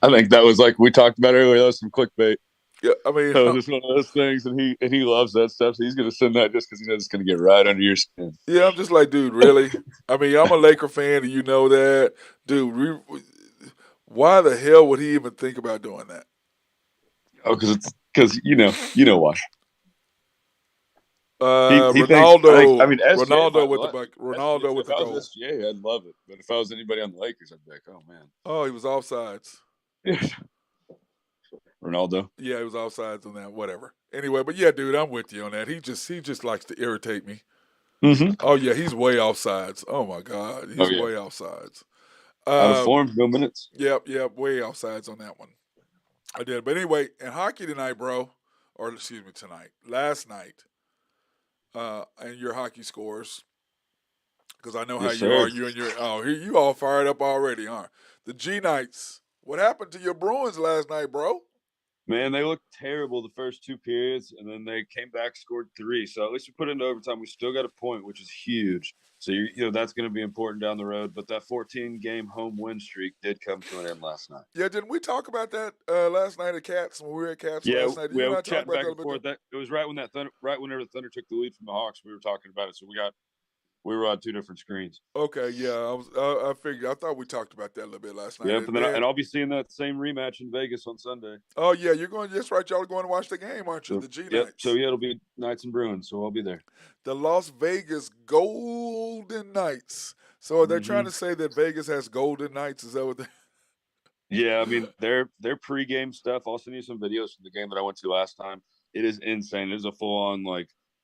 Speaker 3: I think that was like we talked about earlier. That was some clickbait.
Speaker 2: Yeah, I mean,
Speaker 3: so it's one of those things, and he loves that stuff. So he's going to send that just because he knows it's going to get right under your skin.
Speaker 2: Yeah, I'm just like, dude, really? I mean, I'm a Laker fan, and you know that, dude. Why the hell would he even think about doing that?
Speaker 3: Oh, because you know why.
Speaker 2: Ronaldo.
Speaker 3: Ronaldo
Speaker 2: with the goal.
Speaker 3: SGA, I'd love it, but if I was anybody on the Lakers, I'd be like, oh man.
Speaker 2: Oh, he was offsides.
Speaker 3: Ronaldo.
Speaker 2: Yeah, he was offsides on that. Whatever. Anyway, but yeah, dude, I'm with you on that. He just likes to irritate me.
Speaker 3: Mm-hmm.
Speaker 2: Oh yeah, he's way offsides. Oh my God, he's way offsides.
Speaker 3: Out of form, no minutes.
Speaker 2: Yep, way offsides on that one. I did, but anyway, in hockey tonight, bro, or excuse me, last night, and your hockey scores, because I know how you are. You all fired up already, huh? The G Knights. What happened to your Bruins last night, bro?
Speaker 3: Man, they looked terrible the first 2 periods, and then they came back, scored 3. So at least we put it into overtime. We still got a point, which is huge. So that's going to be important down the road. But that 14-game home win streak did come to an end last night.
Speaker 2: Yeah, didn't we talk about that last night at Cats when we were at Cats last night?
Speaker 3: We were chatting back and forth. It was right when whenever the Thunder took the lead from the Hawks, we were talking about it. So we were on 2 different screens.
Speaker 2: Okay, yeah, I figured. I thought we talked about that a little bit last night.
Speaker 3: Yeah, and I'll be seeing that same rematch in Vegas on Sunday.
Speaker 2: Oh yeah, you're going. That's right. Y'all are going to watch the game, aren't you? The G Knights.
Speaker 3: So yeah, it'll be Knights and Bruins. So I'll be there.
Speaker 2: The Las Vegas Golden Knights. So are they trying to say that Vegas has Golden Knights? Is that what they?
Speaker 3: Yeah, I mean their pregame stuff. I'll send you some videos from the game that I went to last time. It is insane. It is a full-on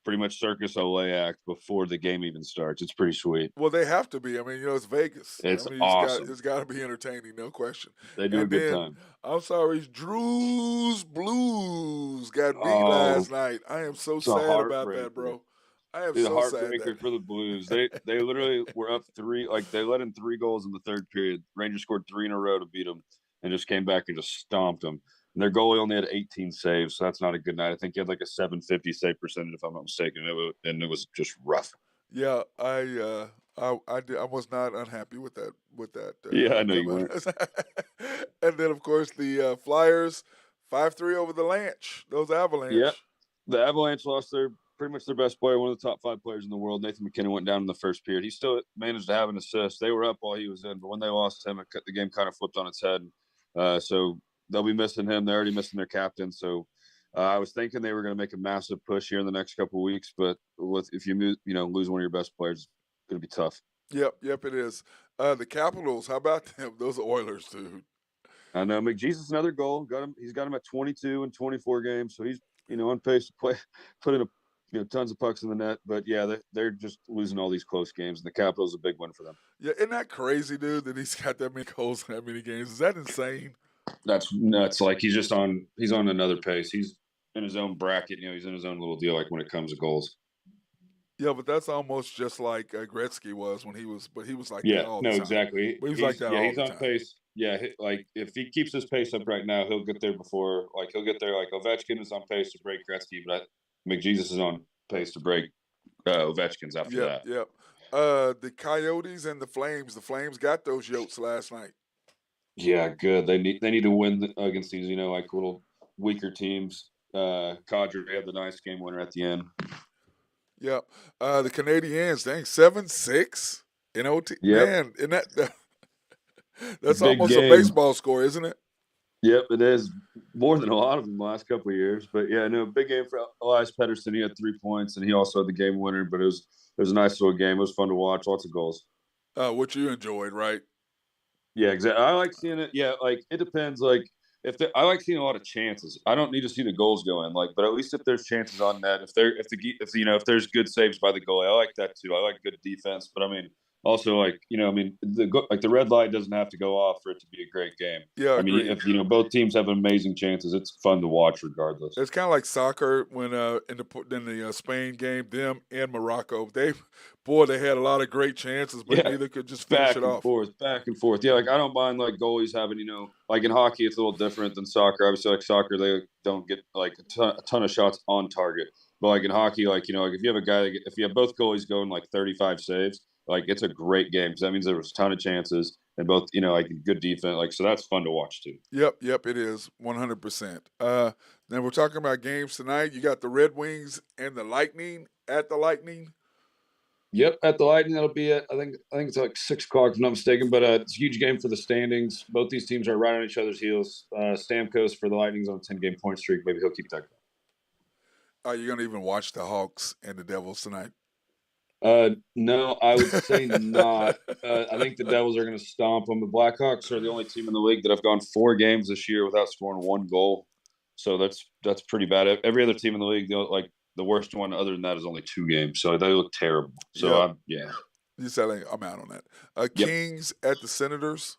Speaker 3: pretty much Circus Olay act before the game even starts. It's pretty sweet.
Speaker 2: Well, they have to be. I mean, it's Vegas.
Speaker 3: It's awesome.
Speaker 2: It's got to be entertaining, no question.
Speaker 3: They do a good time.
Speaker 2: I'm sorry, Drew's Blues got beat last night. I am so sad about that, bro. I am so sad.
Speaker 3: Heartbreaker for the Blues. They literally were up 3. They let in 3 goals in the third period. Rangers scored 3 in a row to beat them, and just came back and just stomped them. And their goalie only had 18 saves, so that's not a good night. I think he had a 750 save percentage, if I'm not mistaken. It was just rough.
Speaker 2: Yeah, I was not unhappy with that.
Speaker 3: Yeah, I know you weren't.
Speaker 2: And then, of course, the Flyers 5-3 over the Those Avalanche.
Speaker 3: Yeah, the Avalanche lost pretty much their best player, one of the top 5 players in the world. Nathan McKinnon went down in the first period. He still managed to have an assist. They were up while he was in, but when they lost him, the game kind of flipped on its head. So they'll be missing him. They're already missing their captain. So I was thinking they were going to make a massive push here in the next couple of weeks, but if you lose one of your best players, it's going to be tough.
Speaker 2: Yep, it is. The Capitals, how about them? Those Oilers, dude.
Speaker 3: I know McJesus another goal. He's got him at 22 and 24 games, so he's on pace to play, put in tons of pucks in the net. But yeah, they're just losing all these close games, and the Capitals a big win for them.
Speaker 2: Yeah, isn't that crazy, dude? That he's got that many goals in that many games. Is that insane?
Speaker 3: That's nuts. Like he's on another pace. He's in his own bracket. He's in his own little deal. Like when it comes to goals.
Speaker 2: Yeah, but that's almost just like Gretzky was when he was, but he was like that
Speaker 3: Yeah,
Speaker 2: all the
Speaker 3: no,
Speaker 2: time.
Speaker 3: exactly.
Speaker 2: But he was like that all
Speaker 3: He's
Speaker 2: the
Speaker 3: on
Speaker 2: time.
Speaker 3: pace. Yeah, like if he keeps his pace up right now, he'll get there before. Like he'll get there. Like Ovechkin is on pace to break Gretzky, but McJesus is on pace to break Ovechkin's after
Speaker 2: Yep,
Speaker 3: that.
Speaker 2: yep. The Coyotes and the Flames. The Flames got those yotes last night.
Speaker 3: Yeah, good. They need to win against these like little weaker teams. Cadre had the nice game winner at the end.
Speaker 2: Yep. The Canadiens, dang, 7-6 in OT.
Speaker 3: Yep,
Speaker 2: Man, isn't that that's
Speaker 3: big
Speaker 2: almost a
Speaker 3: game.
Speaker 2: baseball score, isn't it?
Speaker 3: Yep, it is more than a lot of them the last couple of years. But yeah, no, big game for Elias Pettersson. He had 3 points, and he also had the game winner. But it was a nice little game. It was fun to watch. Lots of goals.
Speaker 2: Which you enjoyed, right?
Speaker 3: Yeah, exactly. I like seeing it. Yeah, like it depends. Like I like seeing a lot of chances. I don't need to see the goals go in. Like, but at least if there's chances on net, if there's good saves by the goalie, I like that too. I like good defense. But I mean, also like the red light doesn't have to go off for it to be a great game.
Speaker 2: Yeah,
Speaker 3: I mean,
Speaker 2: agreed.
Speaker 3: if both teams have amazing chances, it's fun to watch regardless.
Speaker 2: It's kind of like soccer when in the Spain game, them and Morocco, they had a lot of great chances, but
Speaker 3: Yeah,
Speaker 2: neither could just finish
Speaker 3: back
Speaker 2: it
Speaker 3: and
Speaker 2: off.
Speaker 3: forth, back and forth. Yeah, like I don't mind like goalies having, like in hockey, it's a little different than soccer. Obviously, like soccer, they don't get like a ton of shots on target. But like in hockey, like like if you have a guy, if you have both goalies going like 35 saves, like it's a great game because that means there was a ton of chances and both, like good defense. Like so, that's fun to watch too.
Speaker 2: Yep, it is 100%. Then we're talking about games tonight. You got the Red Wings and the Lightning at the Lightning.
Speaker 3: Yep, at the Lightning, that'll be it. I think it's like 6 o'clock, if I'm not mistaken. But it's a huge game for the standings. Both these teams are right on each other's heels. Stamkos for the Lightning's on a 10-game point streak. Maybe he'll keep that
Speaker 2: Are you going to even watch the Hawks and the Devils tonight?
Speaker 3: No, I would say not. I think the Devils are going to stomp them. The Blackhawks are the only team in the league that have gone 4 games this year without scoring 1 goal. So that's pretty bad. Every other team in the league, like the worst one other than that is only 2 games. So they look terrible. So
Speaker 2: Yep.
Speaker 3: yeah.
Speaker 2: You said I'm out on that.
Speaker 3: Yep.
Speaker 2: Kings at the Senators.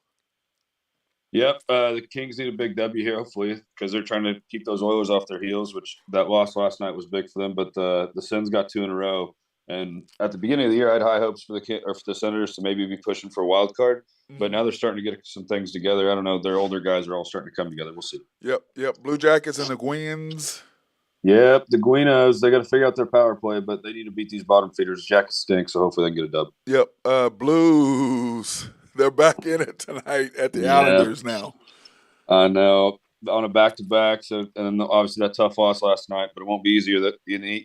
Speaker 3: Yep. The Kings need a big W here, hopefully, because they're trying to keep those Oilers off their heels, which that loss last night was big for them. But the Sens got 2 in a row. And at the beginning of the year, I had high hopes for the Senators to maybe be pushing for a wild card. But now they're starting to get some things together. I don't know. Their older guys are all starting to come together. We'll see.
Speaker 2: Yep. Blue Jackets and the Gwens.
Speaker 3: Yep, the Guinos, they got to figure out their power play, but they need to beat these bottom feeders. Jackets stink, so hopefully they can get a dub.
Speaker 2: Yep. Blues. They're back in it tonight at the Islanders now.
Speaker 3: I know. On a back-to-back, so and then obviously that tough loss last night, but it won't be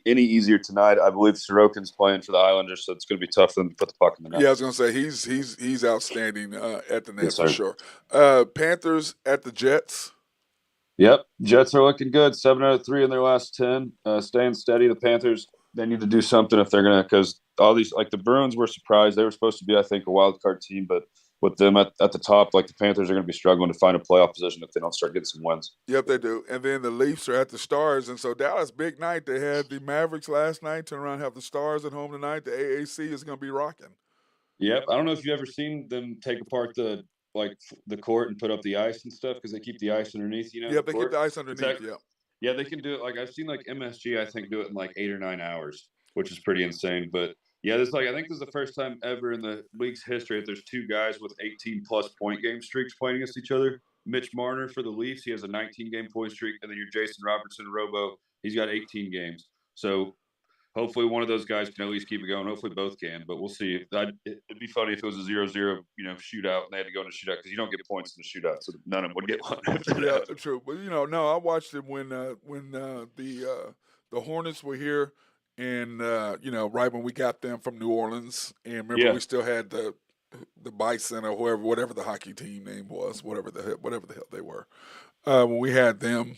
Speaker 3: any easier tonight. I believe Sorokin's playing for the Islanders, so it's going to be tough for them to put the puck in the net.
Speaker 2: Yeah, I was going to say he's outstanding at the net
Speaker 3: Yes,
Speaker 2: for sure. Panthers at the Jets.
Speaker 3: Yep, Jets are looking good. 7 out of 3 in their last 10, staying steady. The Panthers, they need to do something if they're going to, because all these, like the Bruins were surprised. They were supposed to be, I think, a wild card team, but with them at the top, like the Panthers are going to be struggling to find a playoff position if they don't start getting some wins.
Speaker 2: Yep, they do. And then the Leafs are at the Stars, and so Dallas, big night. They had the Mavericks last night. Turn around, have the Stars at home tonight. The AAC is going to be rocking.
Speaker 3: Yep, I don't know if you've ever seen them take apart the court and put up the ice and stuff because they keep the ice underneath.
Speaker 2: Yeah, they keep the ice underneath.
Speaker 3: Yeah, they can do it. Like I've seen like MSG, I think, do it in like 8 or 9 hours, which is pretty insane. But yeah, I think this is the first time ever in the league's history that there's 2 guys with 18+ point game streaks playing against each other. Mitch Marner for the Leafs, he has a 19-game point streak, and then your Jason Robertson Robo, he's got 18 games. So hopefully one of those guys can at least keep it going. Hopefully both can, but we'll see. It'd be funny if it was a 0-0, shootout, and they had to go in a shootout because you don't get points in the shootout, so none of them would get one.
Speaker 2: Yeah, true. But no, I watched it when the Hornets were here, and right when we got them from New Orleans, and remember we still had the Bison or whatever the hockey team name was, whatever the hell they were, when we had them.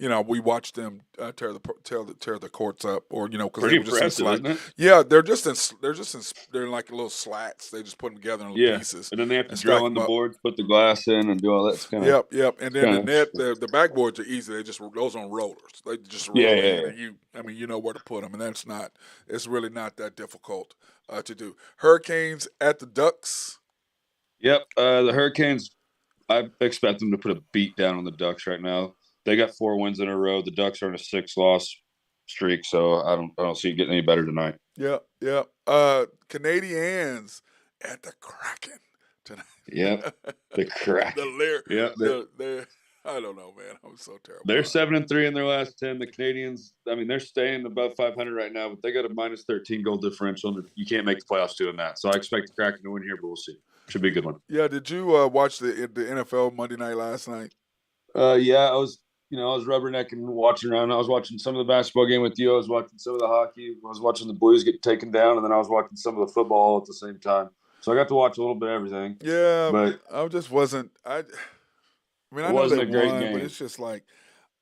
Speaker 2: we watched them tear the courts up, or because
Speaker 3: Pretty
Speaker 2: they were just in
Speaker 3: impressive, isn't it?
Speaker 2: Yeah, they're in like little slats. They just put them together in little pieces.
Speaker 3: And then they have to
Speaker 2: and
Speaker 3: drill
Speaker 2: stack
Speaker 3: in
Speaker 2: them
Speaker 3: the
Speaker 2: up.
Speaker 3: boards, put the glass in, and do all that. It's kind of
Speaker 2: Yep. And then the net, the backboards are easy. They just those on rollers. They just roll in, and you know where to put them, and it's really not that difficult to do. Hurricanes at the Ducks.
Speaker 3: Yep. The Hurricanes, I expect them to put a beat down on the Ducks right now. They got 4 wins in a row. The Ducks are on a 6-loss streak, so I don't see it getting any better tonight.
Speaker 2: Yep. Canadians at the Kraken tonight.
Speaker 3: Yep. The Kraken.
Speaker 2: I don't know, man. I'm so terrible.
Speaker 3: They're 7-3 in their last 10. The Canadians, I mean, they're staying above 500 right now, but they got a -13 goal differential. And you can't make the playoffs doing that. So I expect the Kraken to win here, but we'll see. Should be a good one.
Speaker 2: Yeah. Did you watch the NFL Monday night last night?
Speaker 3: Yeah, I was rubbernecking, watching around. I was watching some of the basketball game with you. I was watching some of the hockey. I was watching the Blues get taken down, and then I was watching some of the football at the same time. So I got to watch a little bit of everything.
Speaker 2: Yeah,
Speaker 3: but
Speaker 2: I just wasn't. I mean, I know
Speaker 3: wasn't
Speaker 2: they
Speaker 3: a great
Speaker 2: won,
Speaker 3: game.
Speaker 2: but it's just like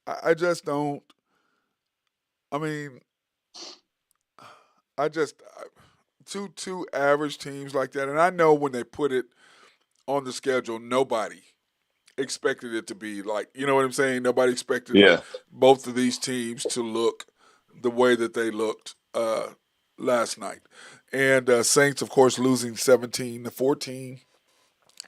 Speaker 2: I just don't. I mean, two average teams like that, and I know when they put it on the schedule, nobody expected it to be like, you know what I'm saying? Nobody expected both of these teams to look the way that they looked last night. And Saints, of course, losing 17-14.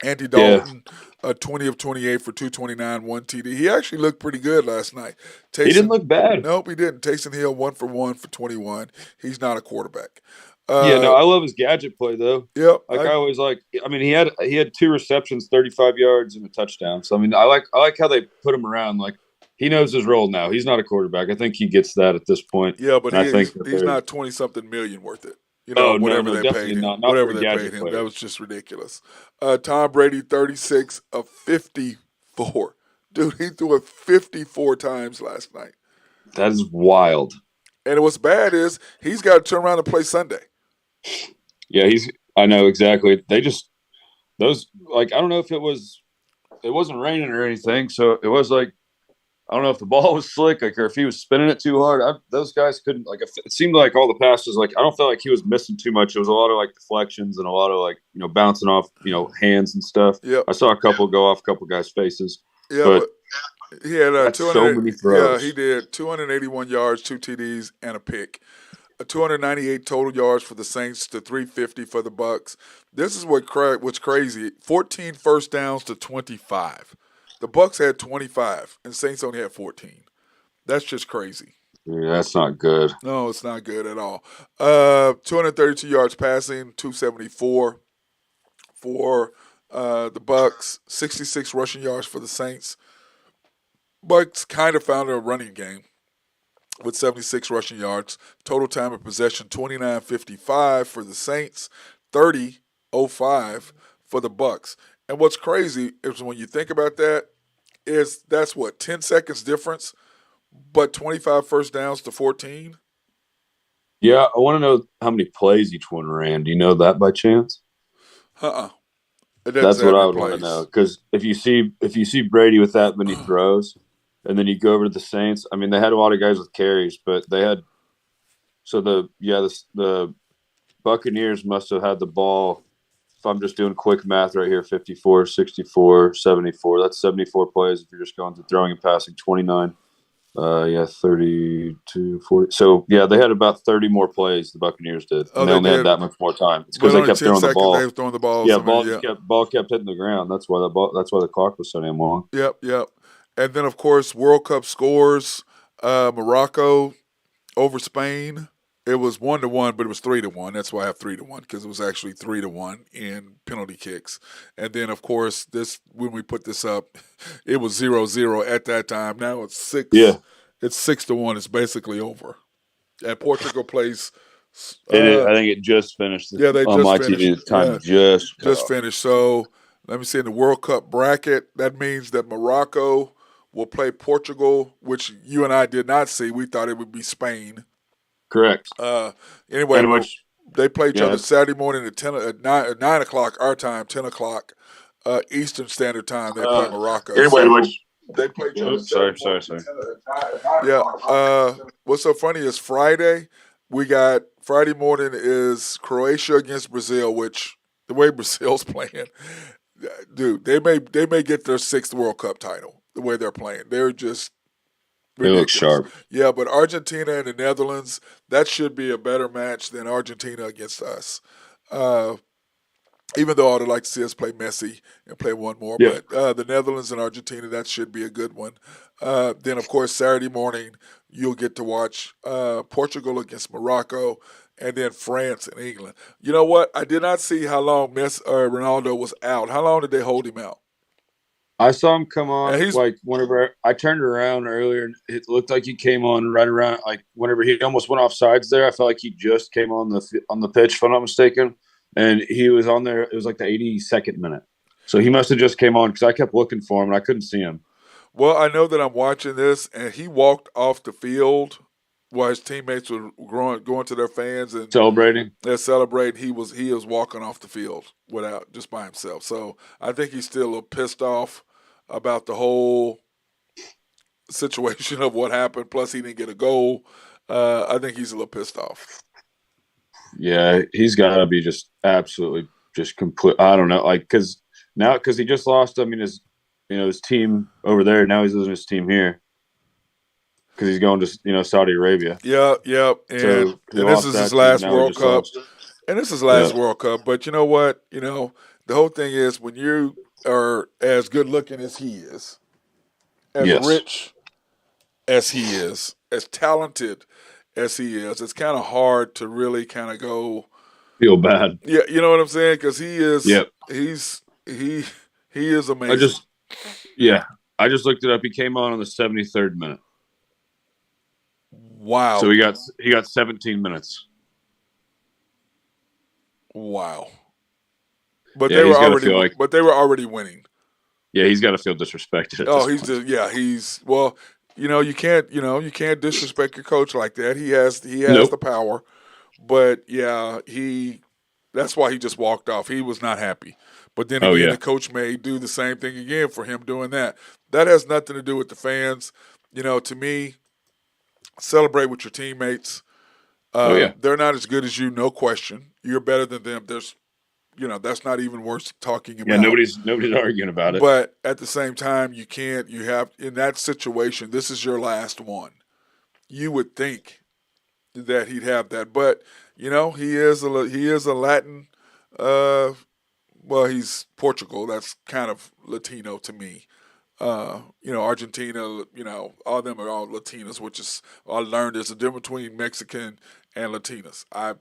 Speaker 2: Andy Dalton, 20 of 28 for 229, 1 TD. He actually looked pretty good last night.
Speaker 3: He didn't look bad.
Speaker 2: Nope, he didn't. Taysom Hill, 1 for 1 for 21. He's not a quarterback.
Speaker 3: I love his gadget play though.
Speaker 2: Yep.
Speaker 3: I always like. I mean, he had 2 receptions, 35 yards, and a touchdown. So I mean, I like how they put him around. Like he knows his role now. He's not a quarterback. I think he gets that at this point.
Speaker 2: Yeah, but he's not 20-something million worth it.
Speaker 3: Whatever
Speaker 2: they paid him. Whatever they paid him. That was just ridiculous. Tom Brady, 36 of 54. Dude, he threw it 54 times last night.
Speaker 3: That is wild.
Speaker 2: And what's bad is he's got to turn around and play Sunday.
Speaker 3: Yeah, I know exactly. They just those I don't know if it wasn't raining or anything, so it was like I don't know if the ball was slick, or if he was spinning it too hard. Those guys couldn't it seemed like all the passes I don't feel like he was missing too much. It was a lot of deflections and a lot of bouncing off hands and stuff.
Speaker 2: Yep.
Speaker 3: I saw a couple go off a couple guys' faces.
Speaker 2: Yeah, but he had
Speaker 3: so many throws.
Speaker 2: Yeah, he did 281 yards, 2 TDs, and a pick. 298 total yards for the Saints to 350 for the Bucks. This is what's crazy. 14 first downs to 25. The Bucks had 25, and Saints only had 14. That's just crazy.
Speaker 3: Yeah, that's not good.
Speaker 2: No, it's not good at all. 232 yards passing, 274 for the Bucks. 66 rushing yards for the Saints. Bucks kind of found a running game with 76 rushing yards. Total time of possession, 29:55 for the Saints, 30:05 for the Bucks. And what's crazy is when you think about that, that's 10 seconds difference, but 25 first downs to 14?
Speaker 3: Yeah, I want to know how many plays each one ran. Do you know that by chance? That's what I would want to know. Because if you see Brady with that many throws, and then you go over to the Saints, I mean, they had a lot of guys with carries, but they had the Buccaneers must have had the ball. If I'm just doing quick math right here, 54, 64, 74. That's 74 plays if you're just going through throwing and passing. 29. 32, 40. So, yeah, they had about 30 more plays the Buccaneers did. And they only had that much more time. It's because they kept throwing the ball.
Speaker 2: They were throwing the ball.
Speaker 3: Yeah, ball kept hitting the ground. That's why the clock was so damn long.
Speaker 2: Yep. And then, of course, World Cup scores. Morocco over Spain. It was 1-1, but it was 3-1. That's why I have 3-1, because it was actually 3-1 in penalty kicks. And then, of course, when we put this up, it was 0-0 at that time. Now it's 6. Yeah, it's 6-1. It's basically over. And Portugal plays.
Speaker 3: I think it just finished.
Speaker 2: Yeah, they
Speaker 3: on
Speaker 2: just
Speaker 3: my
Speaker 2: finished.
Speaker 3: TV. The time just
Speaker 2: finished. So let me see, in the World Cup bracket, that means that Morocco will play Portugal, which you and I did not see. We thought it would be Spain.
Speaker 3: Correct.
Speaker 2: Anyway, they play each other Saturday morning at 9 o'clock our time, 10 o'clock Eastern Standard Time. They play Morocco.
Speaker 3: Anyway,
Speaker 2: They played.
Speaker 3: Sorry.
Speaker 2: Yeah. What's so funny is Friday morning is Croatia against Brazil, which the way Brazil's playing, dude, they may get their 6th World Cup title the way they're playing. They're just
Speaker 3: They look
Speaker 2: ridiculous.
Speaker 3: sharp.
Speaker 2: Yeah, but Argentina and the Netherlands, that should be a better match than Argentina against us. Uh, even though I'd like to see us play Messi and play one more.
Speaker 3: Yeah.
Speaker 2: But the Netherlands and Argentina, that should be a good one. Then, of course, Saturday morning, you'll get to watch Portugal against Morocco and then France and England. You know what? I did not see how long Ronaldo was out. How long did they hold him out?
Speaker 3: I saw him come
Speaker 2: And
Speaker 3: on
Speaker 2: he's
Speaker 3: like whenever I turned around earlier. It looked like he came on right around like whenever he almost went off sides there. I felt like he just came on the pitch, if I'm not mistaken, and he was on there. It was like the 82nd minute, so he must have just came on because I kept looking for him and I couldn't see him.
Speaker 2: well. I know that I'm watching this, and he walked off the field while his teammates were going to their fans and
Speaker 3: Celebrating.
Speaker 2: they're celebrating. He was walking off the field without just by himself. So I think he's still a little pissed off about the whole situation of what happened. Plus, he didn't get a goal. I think he's a little pissed off.
Speaker 3: Yeah, he's got to be just absolutely just complete. I don't know, like because he just lost. I mean, his team over there. Now he's losing his team here because he's going to Saudi Arabia.
Speaker 2: Yeah. And,
Speaker 3: So
Speaker 2: and this is his last World Cup. And this is his last World Cup. But you know what? The whole thing is when you are as good looking as he is, as rich as he is, as talented as he is, it's kind of hard to really kind of go
Speaker 3: feel bad.
Speaker 2: Yeah, you know what I'm saying? Because he is.
Speaker 3: Yep.
Speaker 2: He is amazing.
Speaker 3: I just looked it up. He came on the 73rd minute.
Speaker 2: Wow.
Speaker 3: So he got 17 minutes.
Speaker 2: Wow. But they were already winning.
Speaker 3: Yeah, he's got to feel disrespected.
Speaker 2: You can't disrespect your coach like that. He has the power. But yeah, that's why he just walked off. He was not happy. But then again, the coach may do the same thing again for him doing that. That has nothing to do with the fans. To me, celebrate with your teammates. They're not as good as you, no question. You're better than them. That's not even worth talking about.
Speaker 3: Yeah, nobody's arguing about it.
Speaker 2: But at the same time, you have in that situation, this is your last one. You would think that he'd have that, but he is a Latin. He's Portugal. That's kind of Latino to me. Argentina. All of them are all Latinas, which is I learned there's a difference between Mexican and Latinas. I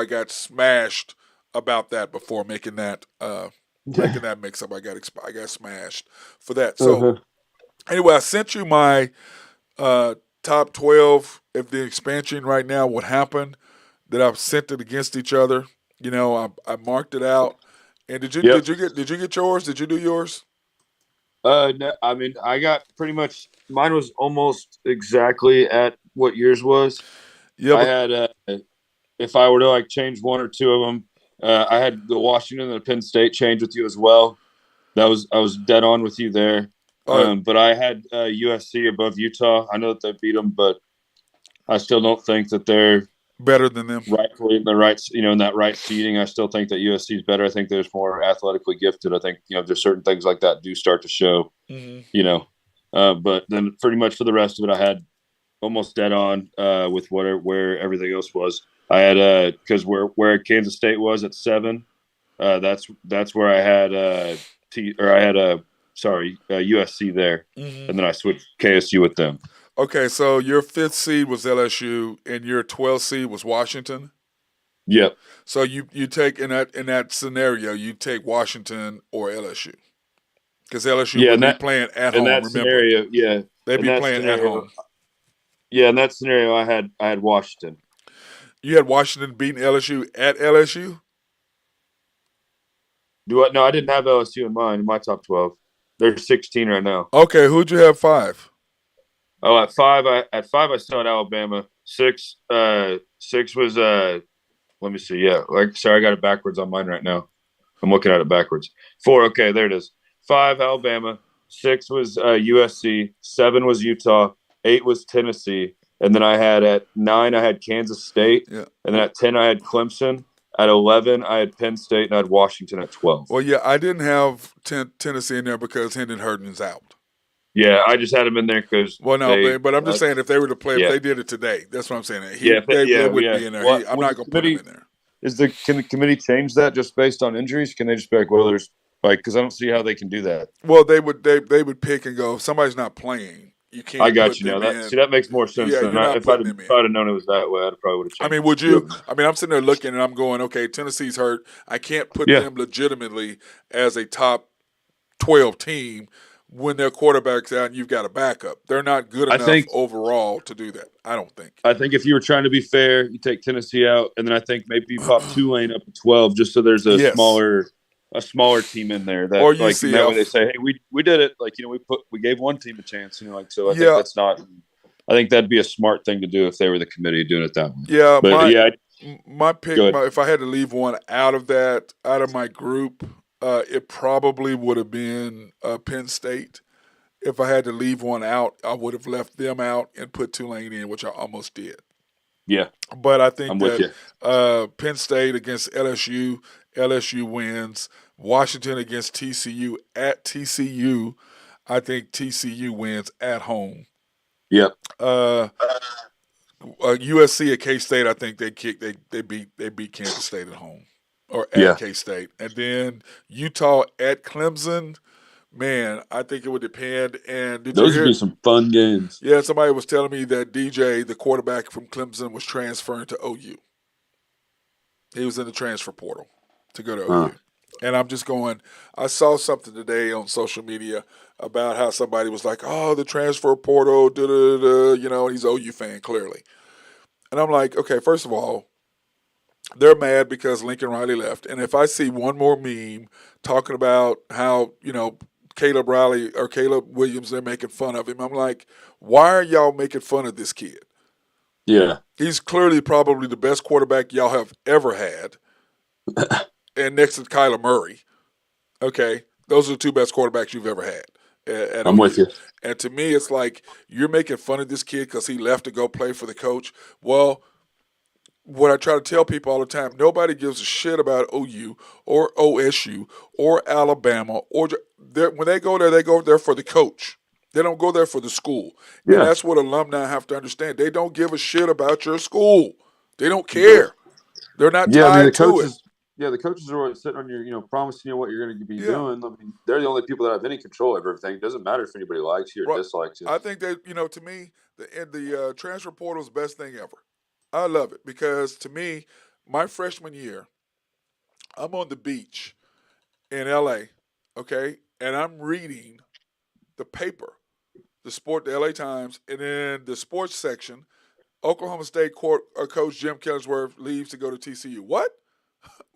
Speaker 2: got smashed about that before making that mix up. I got smashed for that. So anyway, I sent you my top 12. If the expansion right now would happen, that I've sent it against each other. I marked it out. And did you get yours? Did you do yours?
Speaker 3: No, I mean, I got pretty much. Mine was almost exactly at what yours was. Yeah, I had. If I were to change one or two of them, I had the Washington and the Penn State change with you as well. I was dead on with you there. But I had USC above Utah. I know that they beat them, but I still don't think that they're
Speaker 2: better than them.
Speaker 3: Rightfully in the right, in that right seeding, I still think that USC is better. I think there's more athletically gifted. I think there's certain things like that do start to show. But then pretty much for the rest of it, I had almost dead on with where everything else was. I had because where Kansas State was at 7, that's where I had USC there, and then I switched KSU with them.
Speaker 2: Okay, so your 5th seed was LSU, and your 12th seed was Washington.
Speaker 3: Yep.
Speaker 2: So you take in that scenario, you take Washington or LSU, because LSU would be playing at home.
Speaker 3: In that scenario,
Speaker 2: they'd be playing at home.
Speaker 3: Yeah, in that scenario, I had Washington.
Speaker 2: You had Washington beating LSU at LSU?
Speaker 3: No, I didn't have LSU in my top 12. They're 16 right now.
Speaker 2: Okay, who'd you have 5?
Speaker 3: Oh, at 5, I still had Alabama. 6 was let me see. Yeah, sorry, I got it backwards on mine right now. I'm looking at it backwards. 4, okay, there it is. 5 Alabama, 6 was USC, 7 was Utah, 8 was Tennessee, and then I had at 9 I had Kansas State,
Speaker 2: Yeah.
Speaker 3: and then at 10 I had Clemson. At 11 I had Penn State, and I had Washington at 12.
Speaker 2: Well, yeah, I didn't have Tennessee in there because Hendon Hurton's out.
Speaker 3: Yeah, I just had them in there because
Speaker 2: Well, no, but I'm just saying if they were to play, if
Speaker 3: yeah.
Speaker 2: they did it today, that's what I'm saying.
Speaker 3: They
Speaker 2: wouldn't be in there.
Speaker 3: Well,
Speaker 2: I'm not going to put him in there.
Speaker 3: Can the committee change that just based on injuries? Can they just be like, well, there's because I don't see how they can do that.
Speaker 2: Well, they would pick and go. If somebody's not playing, you can't.
Speaker 3: I got you now. That makes more sense.
Speaker 2: Yeah,
Speaker 3: than if I'd have known it was that way, I probably would have changed.
Speaker 2: I mean, would you? I mean, I'm sitting there looking and I'm going, okay, Tennessee's hurt. I can't put them legitimately as a top 12 team when their quarterback's out and you've got a backup. They're not good enough overall to do that. I don't think.
Speaker 3: I think if you were trying to be fair, you take Tennessee out, and then I think maybe you pop Tulane up to 12 just so there's a smaller team in there that
Speaker 2: or
Speaker 3: like that way they say, hey, we did it. Like, we gave one team a chance, like so. I think that's not. I think that'd be a smart thing to do if they were the committee doing it that way.
Speaker 2: Yeah, but my pick. If I had to leave one out of my group, it probably would have been Penn State. If I had to leave one out, I would have left them out and put Tulane in, which I almost did.
Speaker 3: Yeah,
Speaker 2: but I think Penn State against LSU wins. Washington against TCU at TCU, I think TCU wins at home.
Speaker 3: Yep.
Speaker 2: USC at K-State, I think they beat Kansas State at home or at K-State, and then Utah at Clemson. Man, I think it would depend. And
Speaker 3: those would be some fun games.
Speaker 2: Yeah, somebody was telling me that DJ, the quarterback from Clemson, was transferring to OU. He was in the transfer portal to go to OU. And I'm just going, I saw something today on social media about how somebody was like, oh, the transfer portal, he's an OU fan, clearly. And I'm like, okay, first of all, they're mad because Lincoln Riley left. And if I see one more meme talking about how, Caleb Williams, they're making fun of him, I'm like, why are y'all making fun of this kid?
Speaker 3: Yeah.
Speaker 2: He's clearly probably the best quarterback y'all have ever had. And next to Kyler Murray. Okay? Those are the two best quarterbacks you've ever had.
Speaker 3: I'm with you.
Speaker 2: And to me, it's like you're making fun of this kid because he left to go play for the coach. Well, what I try to tell people all the time, nobody gives a shit about OU or OSU or Alabama. When they go there for the coach. They don't go there for the school. Yeah. And that's what alumni have to understand. They don't give a shit about your school. They don't care. They're not tied to it.
Speaker 3: Yeah, the coaches are always sitting on your, promising you what you're going to be doing. I mean, they're the only people that have any control over everything. It doesn't matter if anybody likes you or dislikes you.
Speaker 2: I think that, to me, the transfer portal is the best thing ever. I love it because, to me, my freshman year, I'm on the beach in L.A., okay, and I'm reading the paper, the L.A. Times, and in the sports section, Oklahoma State coach Jim Killingsworth leaves to go to TCU. What?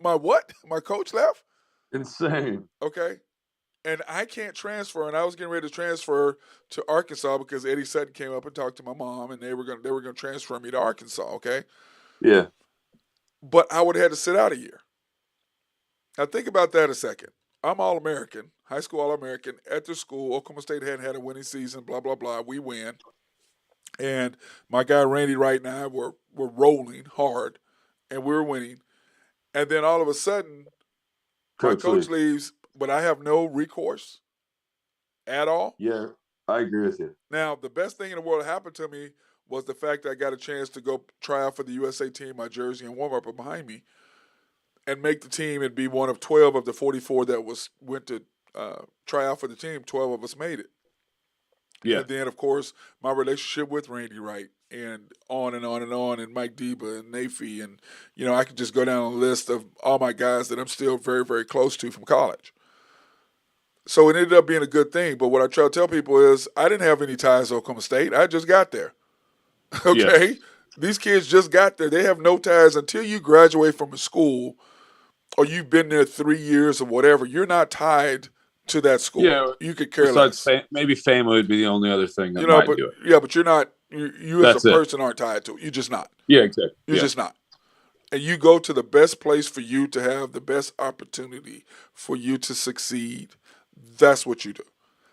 Speaker 2: My what? My coach left?
Speaker 3: Insane.
Speaker 2: Okay. And I can't transfer, and I was getting ready to transfer to Arkansas because Eddie Sutton came up and talked to my mom, and they were going to transfer me to Arkansas, okay?
Speaker 3: Yeah.
Speaker 2: But I would have had to sit out a year. Now think about that a second. I'm All-American, high school All-American, at the school. Oklahoma State hadn't had a winning season, blah, blah, blah. We win. And my guy Randy Wright and I were rolling hard, and we were winning. And then all of a sudden, my coach leaves, but I have no recourse at all.
Speaker 3: Yeah, I agree with you.
Speaker 2: Now, the best thing in the world that happened to me was the fact that I got a chance to go try out for the USA team, my jersey and warm-up are behind me, and make the team and be one of 12 of the 44 that went to try out for the team. 12 of us made it. Yeah. And then, of course, my relationship with Randy Wright and on and on and on, and Mike Deba and Nafee, and, I could just go down a list of all my guys that I'm still very, very close to from college. So it ended up being a good thing. But what I try to tell people is I didn't have any ties to Oklahoma State. I just got there. Okay? Yeah. These kids just got there. They have no ties until you graduate from a school or you've been there 3 years or whatever. You're not tied to that school. Yeah, you could care less.
Speaker 3: Maybe family would be the only other thing that might do it.
Speaker 2: Yeah, but you're not. You as a person aren't tied to it. You're just not.
Speaker 3: Yeah, exactly.
Speaker 2: You're just not. And you go to the best place for you to have the best opportunity for you to succeed. That's what you do.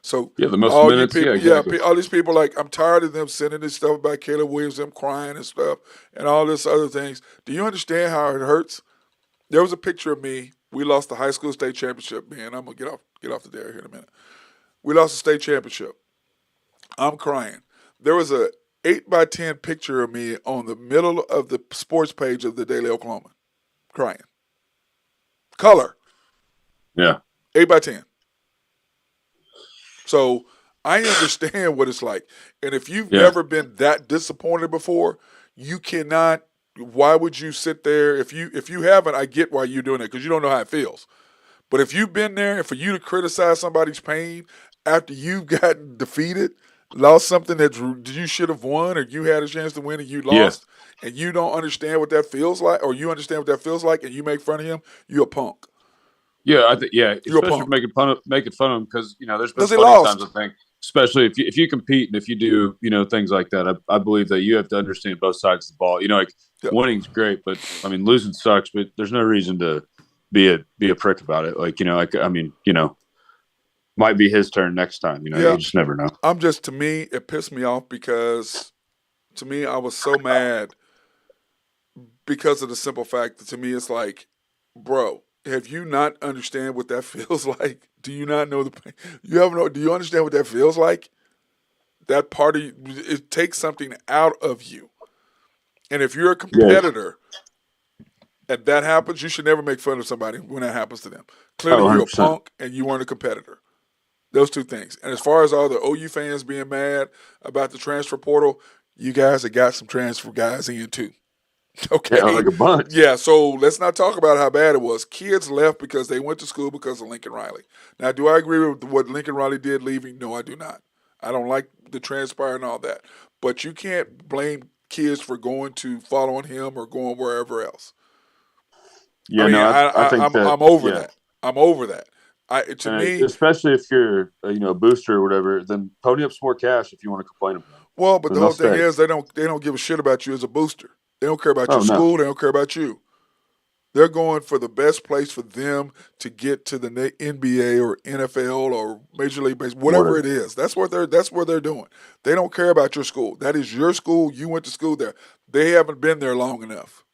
Speaker 2: So
Speaker 3: Yeah, the most
Speaker 2: all you
Speaker 3: minutes. Yeah,
Speaker 2: people,
Speaker 3: exactly.
Speaker 2: all these people, like, I'm tired of them sending this stuff about Caleb Williams, them crying and stuff, and all this other things. Do you understand how it hurts? There was a picture of me. We lost the high school state championship. Man, I'm gonna get off the dare here in a minute. We lost the state championship. I'm crying. There was a 8x10 picture of me on the middle of the sports page of the Daily Oklahoman, crying. Color,
Speaker 3: Yeah,
Speaker 2: 8x10. So I understand what it's like. And if you've
Speaker 3: yeah,
Speaker 2: never been that disappointed before, you cannot. Why would you sit there? If you haven't, I get why you're doing it because you don't know how it feels. But if you've been there, and for you to criticize somebody's pain after you've gotten defeated, lost something that you should have won, or you had a chance to win and you
Speaker 3: yeah,
Speaker 2: lost, and you don't understand what that feels like, or you understand what that feels like, and you make fun of him, you're a punk.
Speaker 3: yeah. I think
Speaker 2: You're a
Speaker 3: especially for
Speaker 2: punk
Speaker 3: making fun of him because there's been
Speaker 2: because he
Speaker 3: plenty of times
Speaker 2: lost.
Speaker 3: I think, especially if you compete and if you do things like that, I believe that you have to understand both sides of the ball. Like
Speaker 2: Yep.
Speaker 3: winning's great, but I mean losing sucks. But there's no reason to be a prick about it. Might be his turn next time.
Speaker 2: Yeah,
Speaker 3: You just never know.
Speaker 2: to me, it pissed me off because to me, I was so mad because of the simple fact that to me, it's like, bro, have you not understand what that feels like? Do you not know the pain? Do you understand what that feels like? That part of you, it takes something out of you. And if you're a
Speaker 3: Yeah.
Speaker 2: competitor and that happens, you should never make fun of somebody when that happens to them.
Speaker 3: Oh,
Speaker 2: Clearly, you're a
Speaker 3: 100%.
Speaker 2: punk and you weren't a competitor. Those two things. And as far as all the OU fans being mad about the transfer portal, you guys have got some transfer guys in too.
Speaker 3: Yeah,
Speaker 2: Okay.
Speaker 3: like a bunch.
Speaker 2: Yeah, so let's not talk about how bad it was. Kids left because they went to school because of Lincoln Riley. Now, do I agree with what Lincoln Riley did leaving? No, I do not. I don't like the transpire and all that. But you can't blame kids for going to following him or going wherever else. I
Speaker 3: Yeah,
Speaker 2: mean,
Speaker 3: no, I think that
Speaker 2: I'm over
Speaker 3: yeah,
Speaker 2: that. I'm over that. To
Speaker 3: and
Speaker 2: me,
Speaker 3: especially if you're a booster or whatever, then pony up some more cash if you want to complain about them.
Speaker 2: well, but the
Speaker 3: Then they'll
Speaker 2: whole thing
Speaker 3: stay.
Speaker 2: is they don't give a shit about you as a booster. They don't care about your
Speaker 3: Oh no,
Speaker 2: school. They don't care about you. They're going for the best place for them to get to the NBA or NFL or Major League Baseball, whatever
Speaker 3: whatever.
Speaker 2: it is. That's where they're doing. They don't care about your school. That is your school. You went to school there. They haven't been there long enough.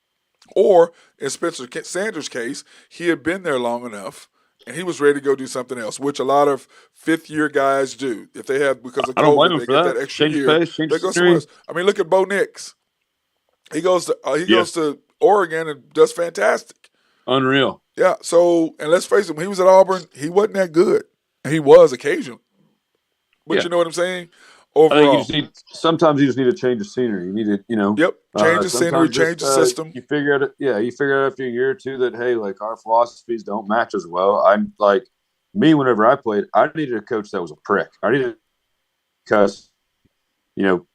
Speaker 2: Or in Spencer Sanders' case, he had been there long enough and he was ready to go do something else, which a lot of fifth-year guys do. If they have, because of
Speaker 3: I don't blame
Speaker 2: COVID,
Speaker 3: him
Speaker 2: they
Speaker 3: for
Speaker 2: get that
Speaker 3: that.
Speaker 2: extra
Speaker 3: Change of
Speaker 2: year,
Speaker 3: pace, change
Speaker 2: they
Speaker 3: of
Speaker 2: go somewhere
Speaker 3: scenery.
Speaker 2: else. I mean, look at Bo Nix. He
Speaker 3: Yeah,
Speaker 2: goes to Oregon and does fantastic.
Speaker 3: unreal.
Speaker 2: Yeah. So, and let's face it, when he was at Auburn, he wasn't that good. He was occasionally, but
Speaker 3: Yeah,
Speaker 2: you know what I'm saying.
Speaker 3: I think
Speaker 2: Overall,
Speaker 3: sometimes you just need a change of scenery. You need to,
Speaker 2: yep. Change the scenery,
Speaker 3: sometimes
Speaker 2: change
Speaker 3: just
Speaker 2: the system.
Speaker 3: you figure out, yeah, you figure out after a year or two that hey, like our philosophies don't match as well. I'm like me whenever I played, I needed a coach that was a prick. I needed because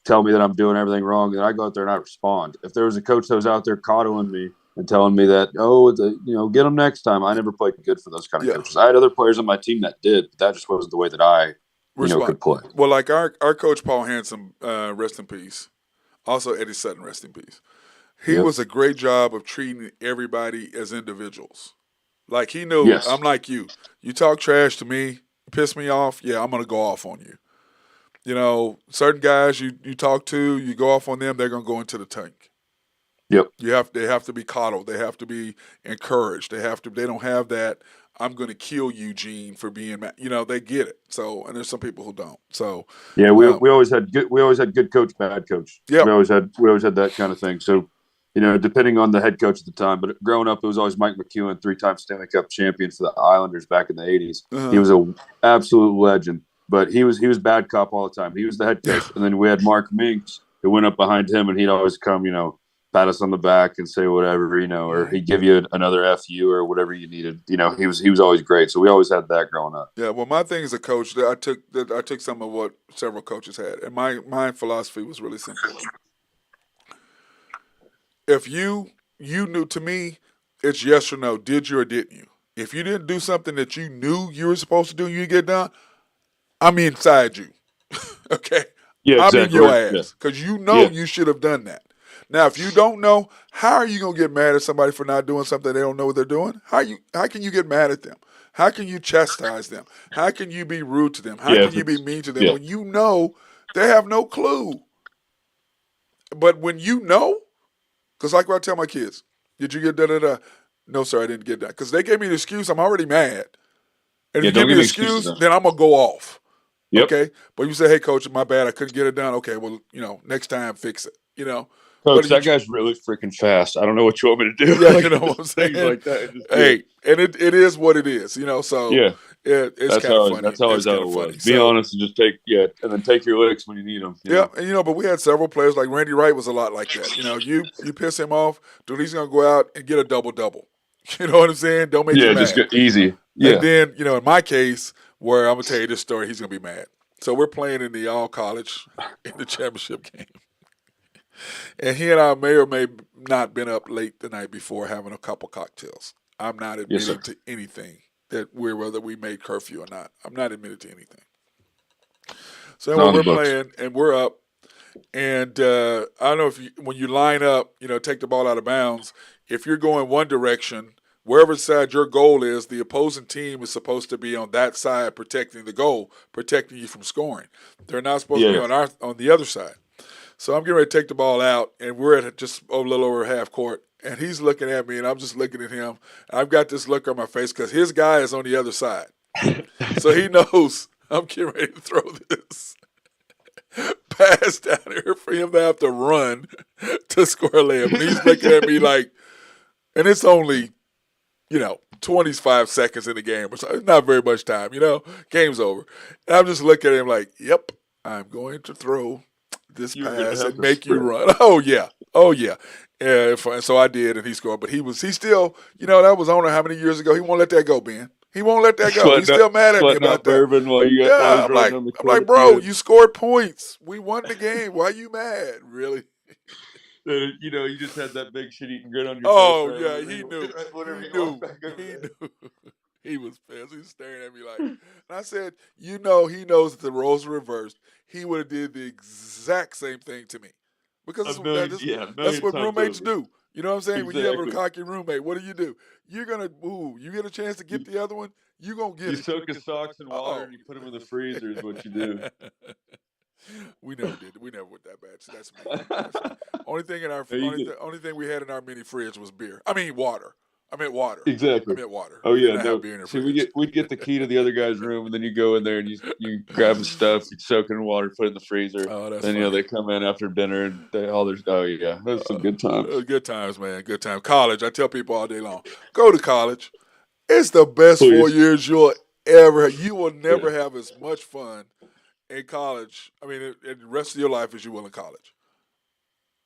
Speaker 3: tell me that I'm doing everything wrong, and I go out there and I respond. If there was a coach that was out there coddling me and telling me that, get them next time, I never played good for those kind of
Speaker 2: Yeah.
Speaker 3: coaches. I had other players on my team that did, but that just wasn't the way that I,
Speaker 2: Respond.
Speaker 3: could play.
Speaker 2: Well, like our coach Paul Hansen, rest in peace. Also Eddie Sutton, rest in peace. He
Speaker 3: Yep.
Speaker 2: was a great job of treating everybody as individuals. Like he knew
Speaker 3: Yes.
Speaker 2: I'm like you. You talk trash to me, piss me off, yeah, I'm gonna go off on you. Certain guys you talk to, you go off on them, they're gonna go into the tank.
Speaker 3: Yep.
Speaker 2: They have to be coddled, they have to be encouraged. They don't have that I'm gonna kill you gene for being mad. They get it. So and there's some people who don't. So
Speaker 3: Yeah, we always had good coach, bad coach.
Speaker 2: yeah.
Speaker 3: We always had that kind of thing. So, depending on the head coach at the time, but growing up, it was always Mike McEwen, 3-time Stanley Cup champion for the Islanders back in the '80s.
Speaker 2: Uh-huh.
Speaker 3: He was an absolute legend, but he was bad cop all the time. He was the head coach, and then we had Mark Minks who went up behind him, and he'd always come, pat us on the back and say whatever, or he'd give you another FU or whatever you needed. He was always great. So we always had that growing up.
Speaker 2: Yeah, well, my thing as a coach, I took some of what several coaches had, and my philosophy was really simple. If you knew, to me, it's yes or no. Did you or didn't you? If you didn't do something that you knew you were supposed to do, you get done. I'm inside you. Okay,
Speaker 3: Yeah,
Speaker 2: I'm in
Speaker 3: exactly.
Speaker 2: your ass because
Speaker 3: Yeah.
Speaker 2: you should have done that. Now, if you don't know, how are you gonna get mad at somebody for not doing something they don't know what they're doing? How can you get mad at them? How can you chastise them? How can you be rude to them? How
Speaker 3: Yeah,
Speaker 2: can
Speaker 3: if
Speaker 2: you be
Speaker 3: it's
Speaker 2: mean to them
Speaker 3: yeah,
Speaker 2: when you know they have no clue? But when you know, because like what I tell my kids, did you get da da da? No, sir, I didn't get that. Because they gave me the excuse, I'm already mad. And if
Speaker 3: yeah.
Speaker 2: you give
Speaker 3: Don't
Speaker 2: me
Speaker 3: give
Speaker 2: the
Speaker 3: me excuses
Speaker 2: excuse,
Speaker 3: though.
Speaker 2: then I'm gonna go off.
Speaker 3: Yep,
Speaker 2: Okay, but you say, "Hey, coach, my bad. I couldn't get it done." Okay, well, next time fix it. But
Speaker 3: coach,
Speaker 2: you,
Speaker 3: that guy's really freaking fast. I don't know what you want me to do.
Speaker 2: yeah, you
Speaker 3: Like
Speaker 2: know what I'm
Speaker 3: just things
Speaker 2: saying.
Speaker 3: like that. It just
Speaker 2: Hey, and it is what it is. So
Speaker 3: yeah.
Speaker 2: it's
Speaker 3: That's
Speaker 2: kind of
Speaker 3: how
Speaker 2: funny.
Speaker 3: that's always
Speaker 2: It's
Speaker 3: how
Speaker 2: kind
Speaker 3: it
Speaker 2: of funny.
Speaker 3: was. Be
Speaker 2: So
Speaker 3: honest and just and then take your licks when you need them.
Speaker 2: yeah, and but we had several players like Randy Wright was a lot like that. You piss him off, dude, he's gonna go out and get a double double. You know what I'm saying? Don't make you
Speaker 3: Yeah, just
Speaker 2: mad.
Speaker 3: get easy.
Speaker 2: And
Speaker 3: Yeah.
Speaker 2: then, in my case, where I'm gonna tell you this story, he's gonna be mad. So we're playing in the all college in the championship game. And he and I may or may not been up late the night before having a couple cocktails. I'm not
Speaker 3: Yes, sir.
Speaker 2: admitting to anything whether we made curfew or not. I'm not admitting to anything. So
Speaker 3: It's
Speaker 2: anyway,
Speaker 3: on the
Speaker 2: we're
Speaker 3: books.
Speaker 2: playing and we're up. And I don't know if when you line up, take the ball out of bounds, if you're going one direction, wherever side your goal is, the opposing team is supposed to be on that side protecting the goal, protecting you from scoring. They're not supposed to be
Speaker 3: Yeah.
Speaker 2: on the other side. So I'm getting ready to take the ball out, and we're at just a little over half court. And he's looking at me, and I'm just looking at him. I've got this look on my face because his guy is on the other side. So he knows I'm getting ready to throw this pass down here for him to have to run to score a layup. And he's looking at me like, and it's only, 25 seconds in the game. So it's not very much time, game's over. And I'm just looking at him like, yep, I'm going to throw this
Speaker 3: You're gonna
Speaker 2: pass
Speaker 3: have
Speaker 2: and
Speaker 3: to
Speaker 2: make you
Speaker 3: sprint.
Speaker 2: run. Oh, yeah. Oh, yeah. And so I did, and he scored. But he still, that was, I don't know how many years ago. He won't let that go, Ben. He won't let that go. He's still mad at me
Speaker 3: Sweating
Speaker 2: about
Speaker 3: out
Speaker 2: that.
Speaker 3: bourbon while
Speaker 2: Yeah,
Speaker 3: he's running on the
Speaker 2: I'm
Speaker 3: court
Speaker 2: like,
Speaker 3: at the
Speaker 2: bro,
Speaker 3: end.
Speaker 2: you scored points. We won the game. Why are you mad? Really?
Speaker 3: You just had that big shit eating grin on your face.
Speaker 2: Oh
Speaker 3: Right?
Speaker 2: yeah, he knew.
Speaker 3: Whenever
Speaker 2: He
Speaker 3: you walk
Speaker 2: knew.
Speaker 3: back over
Speaker 2: He
Speaker 3: there.
Speaker 2: knew. He was pissed. He was staring at me like, and I said, he knows that the roles are reversed. He would have did the exact same thing to me, because
Speaker 3: A million,
Speaker 2: that's
Speaker 3: million
Speaker 2: what
Speaker 3: times
Speaker 2: roommates
Speaker 3: over.
Speaker 2: do. You know what I'm saying? When you have a
Speaker 3: Exactly.
Speaker 2: cocky roommate, what do? You're gonna You get a chance to
Speaker 3: You,
Speaker 2: get the other one, you gonna
Speaker 3: you
Speaker 2: get it.
Speaker 3: soak his socks in water
Speaker 2: Oh.
Speaker 3: and you put them in the freezer is what you do.
Speaker 2: We never did. We never went that bad. So that's me. That's me. Only thing in our
Speaker 3: Hey, you get
Speaker 2: only thing we had in our mini fridge was beer. I mean water. I meant water. I
Speaker 3: exactly.
Speaker 2: meant water.
Speaker 3: Oh
Speaker 2: We did
Speaker 3: yeah,
Speaker 2: not have
Speaker 3: no.
Speaker 2: beer in the
Speaker 3: See,
Speaker 2: fridge.
Speaker 3: we'd get the key to the other guy's room, and then you go in there and you grab his stuff, you soak it in water, put it in the freezer.
Speaker 2: Oh, that's
Speaker 3: Then
Speaker 2: funny.
Speaker 3: they come in after dinner and oh yeah, those some good times.
Speaker 2: Good times, man. Good time. College. I tell people all day long, go to college. It's the best
Speaker 3: Please,
Speaker 2: 4 years you'll ever have. You will
Speaker 3: yeah.
Speaker 2: never have as much fun in college. I mean, in the rest of your life as you will in college.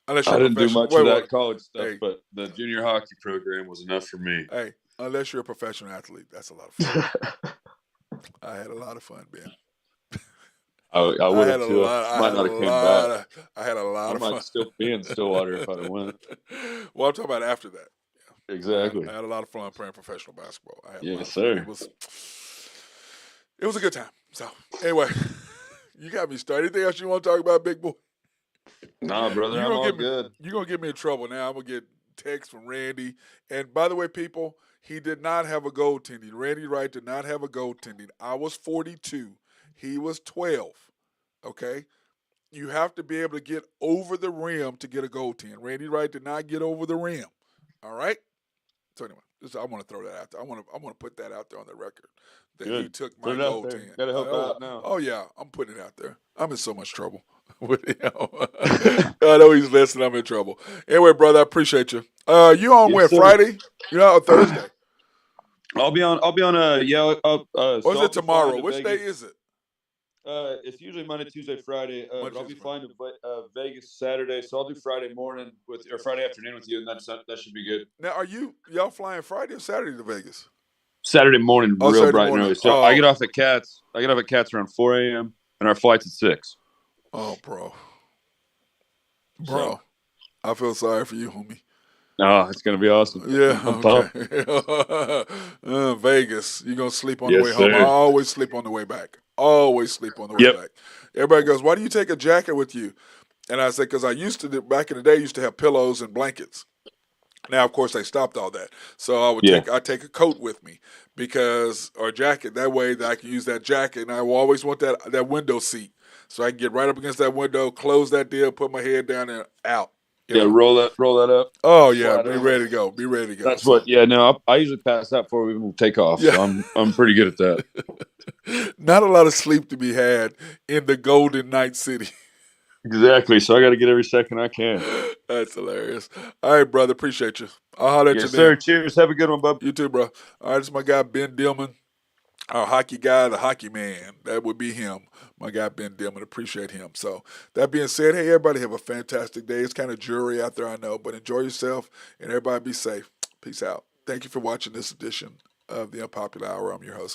Speaker 2: Unless
Speaker 3: I
Speaker 2: you're a
Speaker 3: didn't do
Speaker 2: professional.
Speaker 3: much of
Speaker 2: Wait.
Speaker 3: that college stuff,
Speaker 2: Hey,
Speaker 3: but the junior hockey program was enough for me.
Speaker 2: hey. Unless you're a professional athlete, that's a lot of fun. I had a lot of fun, Ben.
Speaker 3: I
Speaker 2: I
Speaker 3: would
Speaker 2: had
Speaker 3: have
Speaker 2: a
Speaker 3: too.
Speaker 2: lot.
Speaker 3: I might not have came back.
Speaker 2: I had a lot
Speaker 3: I
Speaker 2: of
Speaker 3: might
Speaker 2: fun.
Speaker 3: still be in Stillwater if I'd have went.
Speaker 2: Well, I'm talking about after that.
Speaker 3: Exactly.
Speaker 2: I had a lot of fun playing professional basketball. I had a lot
Speaker 3: Yes,
Speaker 2: of fun.
Speaker 3: sir.
Speaker 2: It was a good time. So anyway, you got me started. Anything else you want to talk about, big boy?
Speaker 3: Nah, brother, I'm all good.
Speaker 2: You're gonna get me in trouble now. I'm gonna get text from Randy. And by the way, people, he did not have a goaltending. Randy Wright did not have a goaltending. I was 42. He was 12. Okay? You have to be able to get over the rim to get a goaltend. Randy Wright did not get over the rim. All right? So anyway, I want to throw that out there. I want to put that out there on the record that he
Speaker 3: Good.
Speaker 2: took my
Speaker 3: Put it out there.
Speaker 2: goaltend.
Speaker 3: Gotta help out now.
Speaker 2: Oh yeah, I'm putting it out there. I'm in so much trouble. I know he's listening. I'm in trouble. Anyway, brother, I appreciate you. You on
Speaker 3: Yes,
Speaker 2: when?
Speaker 3: sir.
Speaker 2: Friday? You on Thursday?
Speaker 3: I'll be on.
Speaker 2: Or is
Speaker 3: I'll
Speaker 2: it
Speaker 3: be
Speaker 2: tomorrow?
Speaker 3: flying to
Speaker 2: Which day
Speaker 3: Vegas.
Speaker 2: is it?
Speaker 3: It's usually Monday, Tuesday, Friday. But I'll be
Speaker 2: Tuesday,
Speaker 3: flying to Vegas Saturday, so I'll do Friday morning or Friday afternoon with you, and that should be good.
Speaker 2: Now, are y'all flying Friday or Saturday to Vegas?
Speaker 3: Saturday morning,
Speaker 2: Oh,
Speaker 3: real
Speaker 2: Saturday
Speaker 3: bright and
Speaker 2: morning.
Speaker 3: early. So I get off at Cats. I get off at Cats around 4 a.m. and our flight's at 6.
Speaker 2: Oh, bro.
Speaker 3: So,
Speaker 2: I feel sorry for you, homie.
Speaker 3: oh, it's gonna be awesome.
Speaker 2: Yeah,
Speaker 3: I'm pumped.
Speaker 2: okay. Vegas, you gonna sleep on the
Speaker 3: Yes,
Speaker 2: way home?
Speaker 3: sir.
Speaker 2: I always sleep on the way back. Always sleep on the way
Speaker 3: Yep.
Speaker 2: back. Everybody goes, "Why do you take a jacket with you?" And I say, "Because I used to back in the day, used to have pillows and blankets." Now, of course, they stopped all that, so I take a coat with me or a jacket. That way, that I can use that jacket, and I will always want that window seat, so I can get right up against that window, close that deal, put my head down, and out.
Speaker 3: Yeah, roll that up.
Speaker 2: Oh yeah,
Speaker 3: slide
Speaker 2: be
Speaker 3: over.
Speaker 2: ready to go. Be ready to go.
Speaker 3: That's what. Yeah, no, I usually pass out before we even take off,
Speaker 2: Yeah.
Speaker 3: so I'm pretty good at that.
Speaker 2: Not a lot of sleep to be had in the Golden Night City.
Speaker 3: Exactly. So I got to get every second I can.
Speaker 2: That's hilarious. All right, brother. Appreciate you. I'll holler at you
Speaker 3: Yes,
Speaker 2: then.
Speaker 3: sir. Cheers. Have a good one, bub.
Speaker 2: You too, bro. All right, this is my guy Ben Dillman, our hockey guy, the hockey man. That would be him. My guy Ben Dillman. Appreciate him. So that being said, hey, everybody have a fantastic day. It's kind of dreary out there, I know, but enjoy yourself and everybody be safe. Peace out. Thank you for watching this edition of the Unpopular Hour. I'm your host.